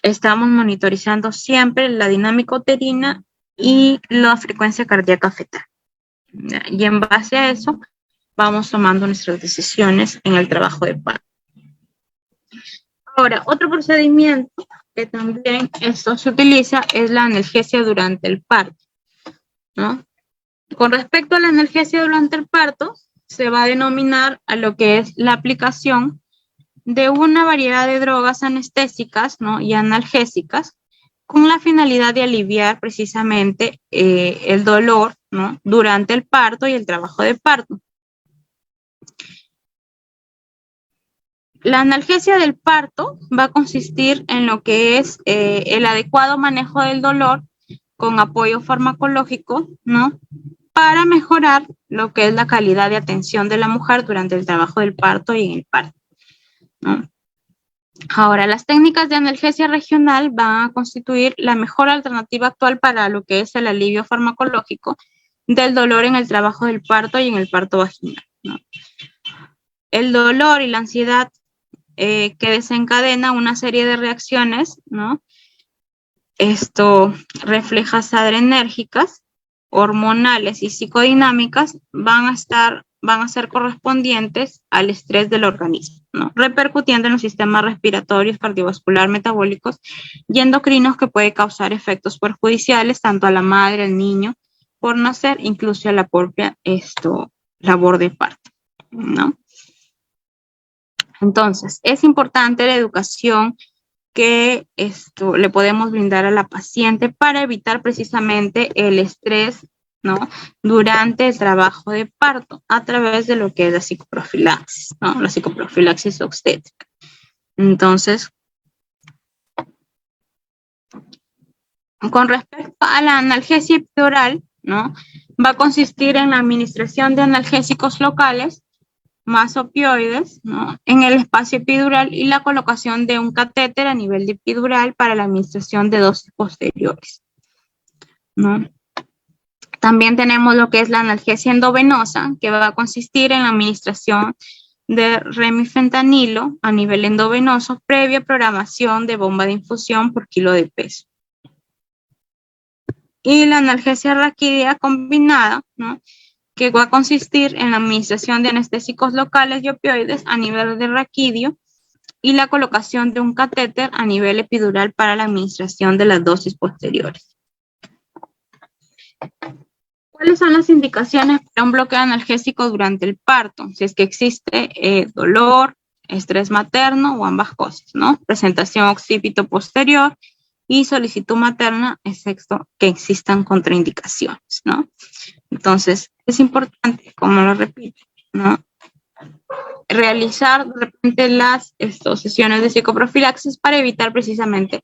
estamos monitorizando siempre la dinámica uterina y la frecuencia cardíaca fetal. Y en base a eso, vamos tomando nuestras decisiones en el trabajo de parto. Ahora, otro procedimiento que también esto se utiliza es la analgesia durante el parto, ¿no? Con respecto a la analgesia durante el parto, se va a denominar a lo que es la aplicación de una variedad de drogas anestésicas, ¿no? Y analgésicas con la finalidad de aliviar precisamente el dolor, ¿no? Durante el parto y el trabajo de parto. La analgesia del parto va a consistir en lo que es el adecuado manejo del dolor con apoyo farmacológico, ¿no? Para mejorar lo que es la calidad de atención de la mujer durante el trabajo del parto y en el parto, ¿no? Ahora, las técnicas de analgesia regional van a constituir la mejor alternativa actual para lo que es el alivio farmacológico del dolor en el trabajo del parto y en el parto vaginal, ¿no? El dolor y la ansiedad que desencadena una serie de reacciones, ¿no? Esto, reflejas adrenérgicas, hormonales y psicodinámicas van a ser correspondientes al estrés del organismo, ¿no? Repercutiendo en los sistemas respiratorios, cardiovascular, metabólicos y endocrinos que puede causar efectos perjudiciales tanto a la madre, al niño por nacer, incluso a la propia labor de parto, ¿no? Entonces, es importante la educación que le podemos brindar a la paciente para evitar precisamente el estrés, ¿no? Durante el trabajo de parto a través de lo que es la psicoprofilaxis, ¿no? La psicoprofilaxis obstétrica. Entonces, con respecto a la analgesia epidural, ¿no? Va a consistir en la administración de analgésicos locales más opioides, ¿no? En el espacio epidural y la colocación de un catéter a nivel de epidural para la administración de dosis posteriores, ¿no? También tenemos lo que es la analgesia endovenosa, que va a consistir en la administración de remifentanilo a nivel endovenoso previa programación de bomba de infusión por kilo de peso. Y la analgesia raquídea combinada, ¿no?, que va a consistir en la administración de anestésicos locales y opioides a nivel de raquídeo y la colocación de un catéter a nivel epidural para la administración de las dosis posteriores. ¿Cuáles son las indicaciones para un bloqueo analgésico durante el parto? Si es que existe dolor, estrés materno o ambas cosas, ¿no? Presentación occipito posterior y solicitud materna, excepto que existan contraindicaciones, ¿no? Entonces, es importante, como lo repito, ¿no?, realizar de repente las sesiones de psicoprofilaxis para evitar precisamente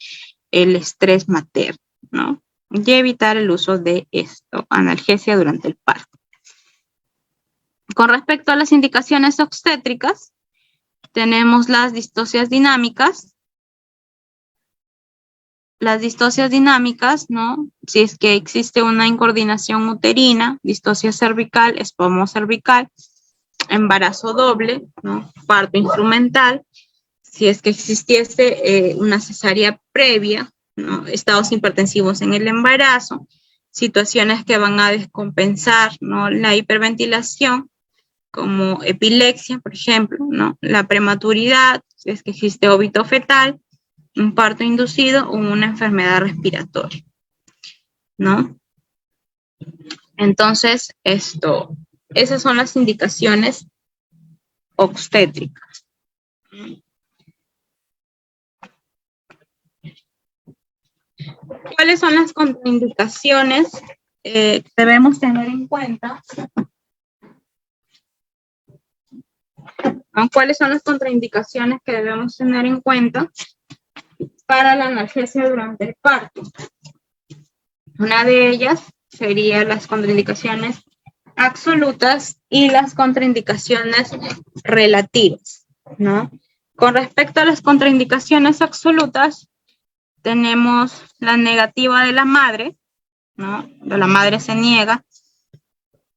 el estrés materno, ¿no?, y evitar el uso de analgesia durante el parto. Con respecto a las indicaciones obstétricas, tenemos las distocias dinámicas. Las distocias dinámicas, ¿no?, si es que existe una incoordinación uterina, distocia cervical, espasmo cervical, embarazo doble, ¿no?, parto instrumental, si es que existiese una cesárea previa, ¿no?, estados hipertensivos en el embarazo, situaciones que van a descompensar, ¿no?, la hiperventilación, como epilepsia, por ejemplo, ¿no?, la prematuridad, si es que existe óbito fetal, un parto inducido o una enfermedad respiratoria, ¿no? Entonces, esas son las indicaciones obstétricas. ¿Cuáles son las contraindicaciones que debemos tener en cuenta? ¿Cuáles son las contraindicaciones que debemos tener en cuenta para la analgesia durante el parto? Una de ellas sería las contraindicaciones absolutas y las contraindicaciones relativas, ¿no? Con respecto a las contraindicaciones absolutas, tenemos la negativa de la madre, ¿no? La madre se niega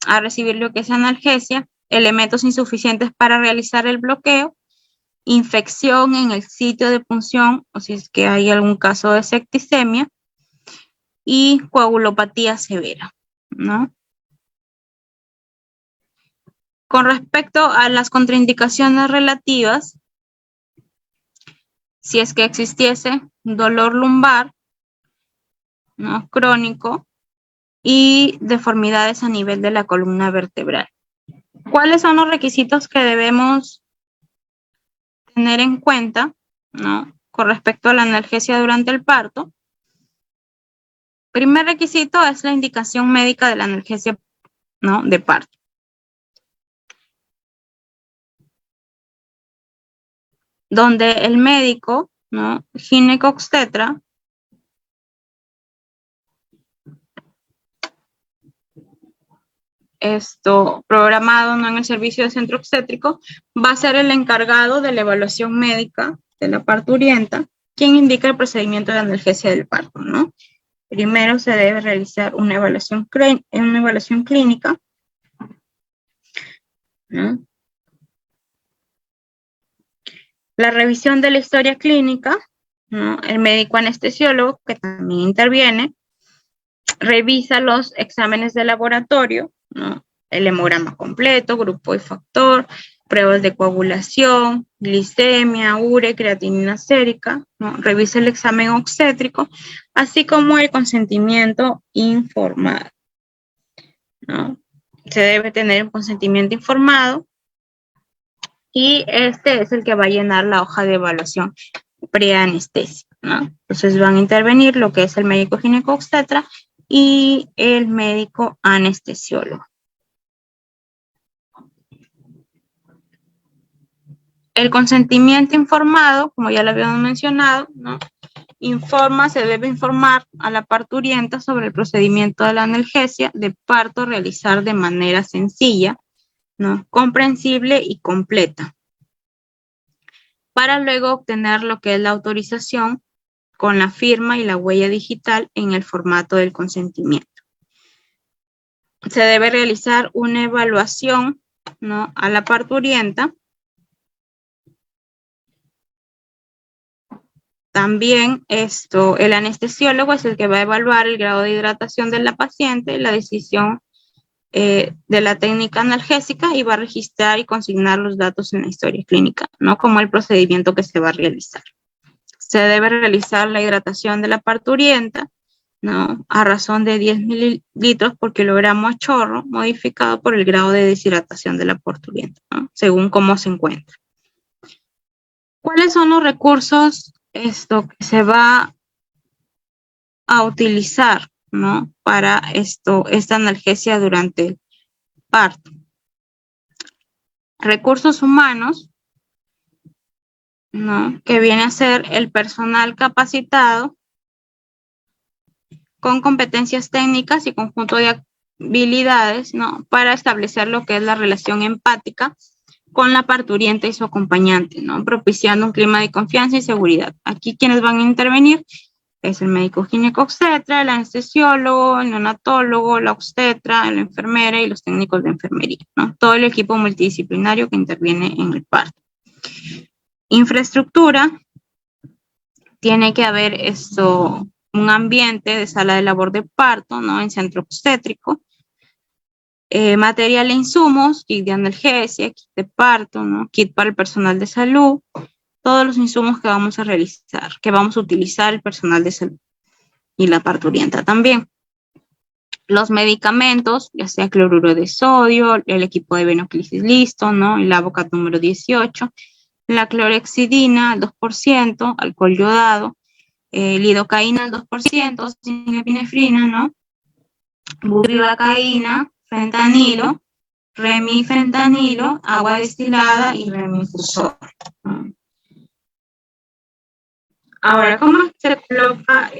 a recibir lo que es analgesia, elementos insuficientes para realizar el bloqueo, infección en el sitio de punción, o si es que hay algún caso de septicemia, y coagulopatía severa, ¿no? Con respecto a las contraindicaciones relativas, si es que existiese dolor lumbar, ¿no?, crónico, y deformidades a nivel de la columna vertebral. ¿Cuáles son los requisitos que debemos tener en cuenta, ¿no?, con respecto a la analgesia durante el parto? Primer requisito es la indicación médica de la analgesia, ¿no?, de parto. Donde el médico, ¿no?, ginecobstetra, programado, ¿no?, en el servicio de centro obstétrico, va a ser el encargado de la evaluación médica de la parturienta, quien indica el procedimiento de analgesia del parto, ¿no? Primero se debe realizar una evaluación clínica, ¿no? La revisión de la historia clínica, ¿no? El médico anestesiólogo, que también interviene, revisa los exámenes de laboratorio, ¿no?, el hemograma completo, grupo y factor, pruebas de coagulación, glicemia, urea, creatinina sérica, ¿no? Revisa el examen obstétrico, así como el consentimiento informado, ¿no? Se debe tener un consentimiento informado y este es el que va a llenar la hoja de evaluación preanestesia, ¿no? Entonces van a intervenir lo que es el médico ginecobstetra y el médico anestesiólogo. El consentimiento informado, como ya lo habíamos mencionado, ¿no?, se debe informar a la parturienta sobre el procedimiento de la analgesia de parto realizar de manera sencilla, ¿no?, comprensible y completa, para luego obtener lo que es la autorización con la firma y la huella digital en el formato del consentimiento. Se debe realizar una evaluación, ¿no?, a la parturienta También el anestesiólogo es el que va a evaluar el grado de hidratación de la paciente, la decisión de la técnica analgésica y va a registrar y consignar los datos en la historia clínica, ¿no? Como el procedimiento que se va a realizar. Se debe realizar la hidratación de la parturienta, ¿no? A razón de 10 mililitros por kilogramo a chorro, modificado por el grado de deshidratación de la parturienta, ¿no? Según cómo se encuentra. ¿Cuáles son los recursos que se va a utilizar, ¿no? Para esta analgesia durante el parto? Recursos humanos, ¿no? Que viene a ser el personal capacitado con competencias técnicas y conjunto de habilidades, ¿no? Para establecer lo que es la relación empática con la parturienta y su acompañante, ¿no? Propiciando un clima de confianza y seguridad. Aquí quienes van a intervenir es el médico ginecobstetra, el anestesiólogo, el neonatólogo, la obstetra, la enfermera y los técnicos de enfermería, ¿no? Todo el equipo multidisciplinario que interviene en el parto. Infraestructura, tiene que haber un ambiente de sala de labor de parto, ¿no? En centro obstétrico. Material e insumos, kit de analgesia, kit de parto, ¿no? Kit para el personal de salud, todos los insumos que vamos a realizar, que vamos a utilizar el personal de salud y la parturienta también. Los medicamentos, ya sea cloruro de sodio, el equipo de venoclisis listo, ¿no? El Avocat número 18, la clorexidina al 2%, alcohol yodado, lidocaína al 2%, sin epinefrina, ¿no? Bupivacaína, fentanilo, remifentanilo, agua destilada y remifusor. Ahora, ¿cómo se coloca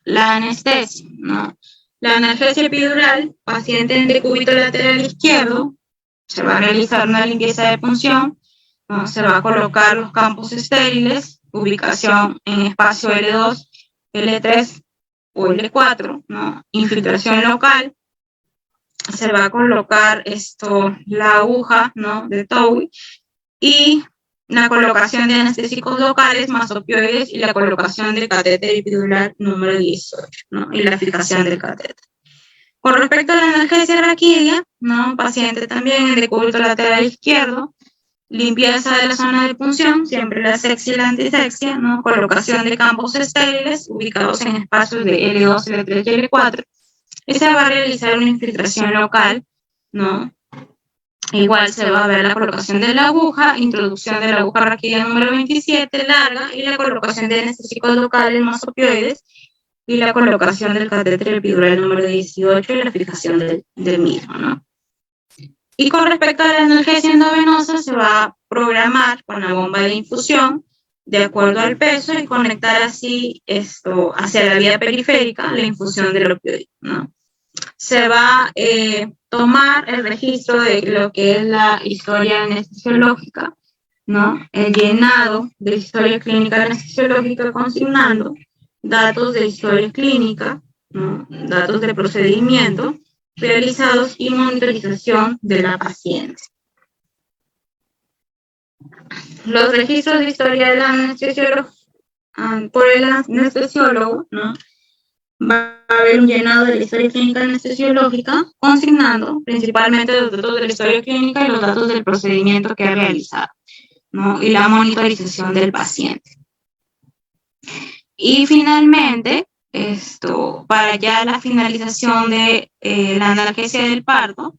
la anestesia, ¿no? La analgesia epidural, paciente en decúbito lateral izquierdo, se va a realizar una limpieza de punción, ¿no? Se va a colocar los campos estériles, ubicación en espacio L2, L3 o L4, ¿no? Infiltración local, se va a colocar la aguja, ¿no? De TOWI y la colocación de anestésicos locales más opioides y la colocación del catéter epidural número 18, ¿no? Y la fijación del catéter. Con respecto a la analgesia raquídea, ¿no? Paciente también en decúbito lateral izquierdo, limpieza de la zona de punción, siempre la sexia y la antisexia, ¿no? Colocación de campos estériles ubicados en espacios de L2, L3 y L4. Y se va a realizar una infiltración local, ¿no? Igual se va a ver la colocación de la aguja, introducción de la aguja raquídea número 27, larga, y la colocación de anestésicos locales más opioides, y la colocación del catéter epidural número 18 y la fijación del mismo, ¿no? Y con respecto a la analgesia endovenosa, se va a programar con la bomba de infusión de acuerdo al peso y conectar así hacia la vía periférica la infusión del opioide, ¿no? Se va a tomar el registro de lo que es la historia anestesiológica, ¿no? El llenado de la historia clínica anestesiológica consignando datos de historia clínica, ¿no? Datos de procedimiento realizados y monitorización de la paciente. Los registros de historia del anestesiólogo, por el anestesiólogo, ¿no? Va a haber un llenado de la historia clínica anestesiológica, consignando principalmente los datos de la historia clínica y los datos del procedimiento que ha realizado, ¿no? Y la monitorización del paciente. Y finalmente, para ya la finalización de la analgesia del parto,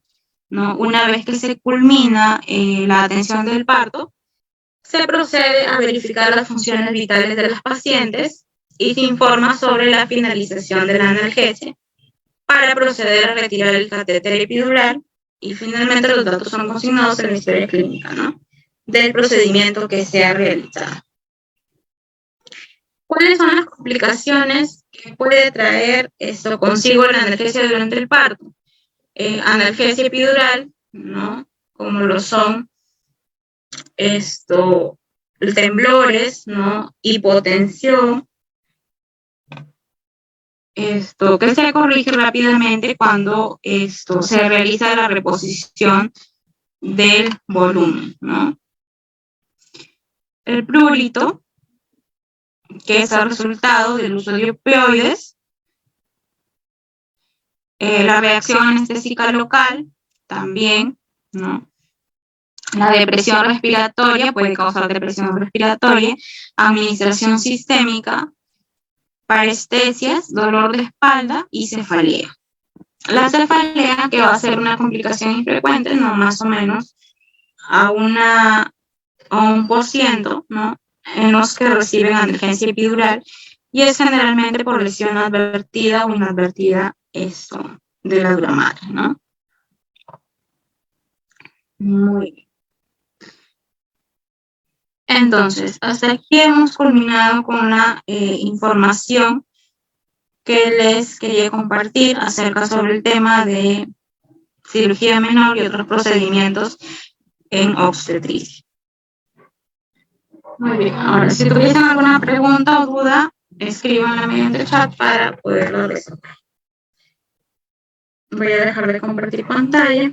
¿no? Una vez que se culmina la atención del parto, se procede a verificar las funciones vitales de las pacientes y se informa sobre la finalización de la analgesia para proceder a retirar el catéter epidural y finalmente los datos son consignados en la historia clínica, ¿no? Del procedimiento que se ha realizado. ¿Cuáles son las complicaciones que puede traer esto consigo la analgesia durante el parto? Analgesia epidural, ¿no? Como lo son temblores, ¿no? Hipotensión, que se corrige rápidamente cuando se realiza la reposición del volumen, ¿no? El prurito, que es el resultado del uso de opioides. La reacción anestésica local también, ¿no? La depresión respiratoria puede causar depresión respiratoria, administración sistémica, parestesias, dolor de espalda y cefalea. La cefalea, que va a ser una complicación infrecuente, no más o menos a 1%, ¿no? En los que reciben analgesia epidural, y es generalmente por lesión advertida o inadvertida de la dura madre, ¿no? Muy bien. Entonces, hasta aquí hemos culminado con la información que les quería compartir acerca sobre el tema de cirugía menor y otros procedimientos en obstetricia. Muy bien, ahora si tuviesen alguna pregunta o duda, escríbanla mediante el chat para poderlo resolver. Voy a dejar de compartir pantalla.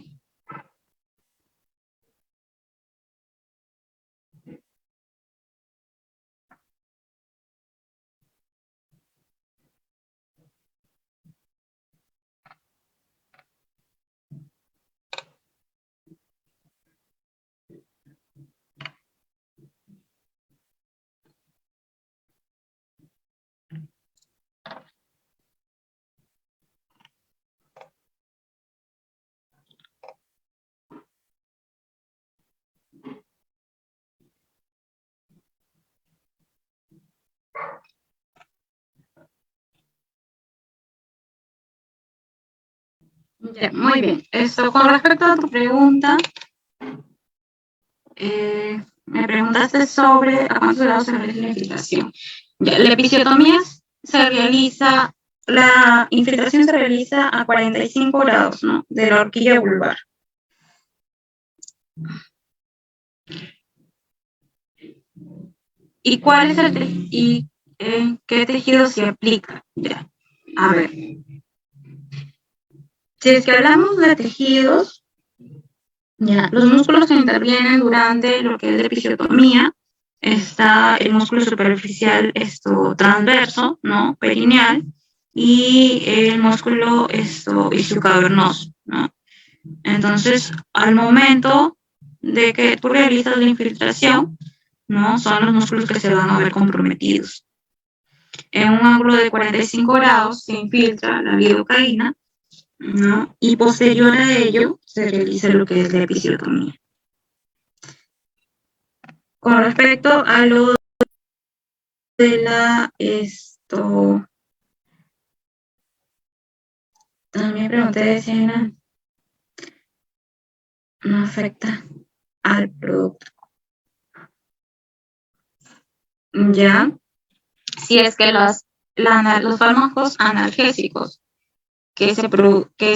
Ya, muy bien. Con respecto a tu pregunta, me preguntaste sobre a cuántos grados se realiza la infiltración. Ya, la episiotomía la infiltración se realiza a 45 grados, ¿no? De la horquilla vulvar. ¿Y cuál es qué tejido se aplica? Ya, a ver. Si es que hablamos de tejidos, ya, los músculos que intervienen durante lo que es la episiotomía, está el músculo superficial transverso, ¿no? Perineal, y el músculo isquiocavernoso, ¿no? Entonces, al momento de que tú realizas la infiltración, ¿no? Son los músculos que se van a ver comprometidos. En un ángulo de 45 grados se infiltra la lidocaína, ¿no? Y posterior a ello se realiza lo que es la episiotomía. Con respecto a lo de también pregunté si no afecta al producto. Ya, si es que los fármacos analgésicos que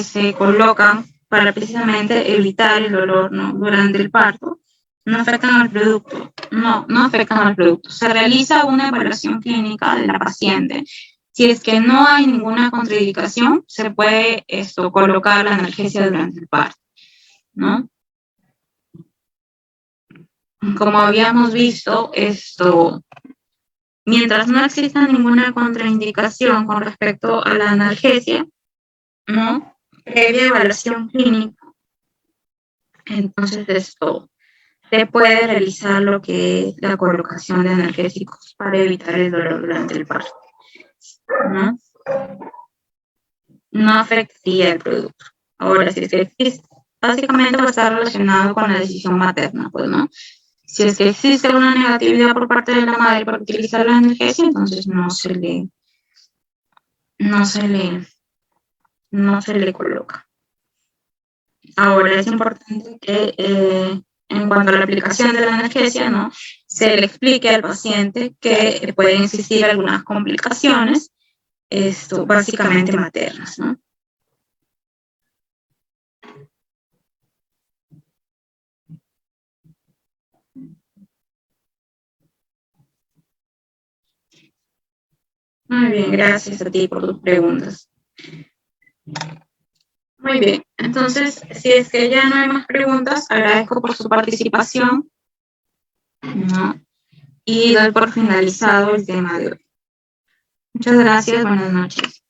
se colocan para precisamente evitar el dolor, ¿no? Durante el parto, no afectan al producto. No afectan al producto. Se realiza una evaluación clínica de la paciente. Si es que no hay ninguna contraindicación, se puede colocar la analgesia durante el parto, ¿no? Como habíamos visto, mientras no exista ninguna contraindicación con respecto a la analgesia, ¿no? Previa evaluación clínica, entonces se puede realizar lo que es la colocación de analgésicos para evitar el dolor durante el parto, ¿no? No afectaría el producto. Ahora, si es que existe, básicamente va a estar relacionado con la decisión materna, pues, ¿no? Si es que existe una negatividad por parte de la madre para utilizar la analgesia, entonces no se le coloca. Ahora es importante que en cuanto a la aplicación de la analgesia, ¿no? Se le explique al paciente que pueden existir algunas complicaciones, básicamente maternas, ¿no? Muy bien, gracias a ti por tus preguntas. Muy bien, entonces, si es que ya no hay más preguntas, agradezco por su participación, ¿no? y doy por finalizado el tema de hoy. Muchas gracias, buenas noches.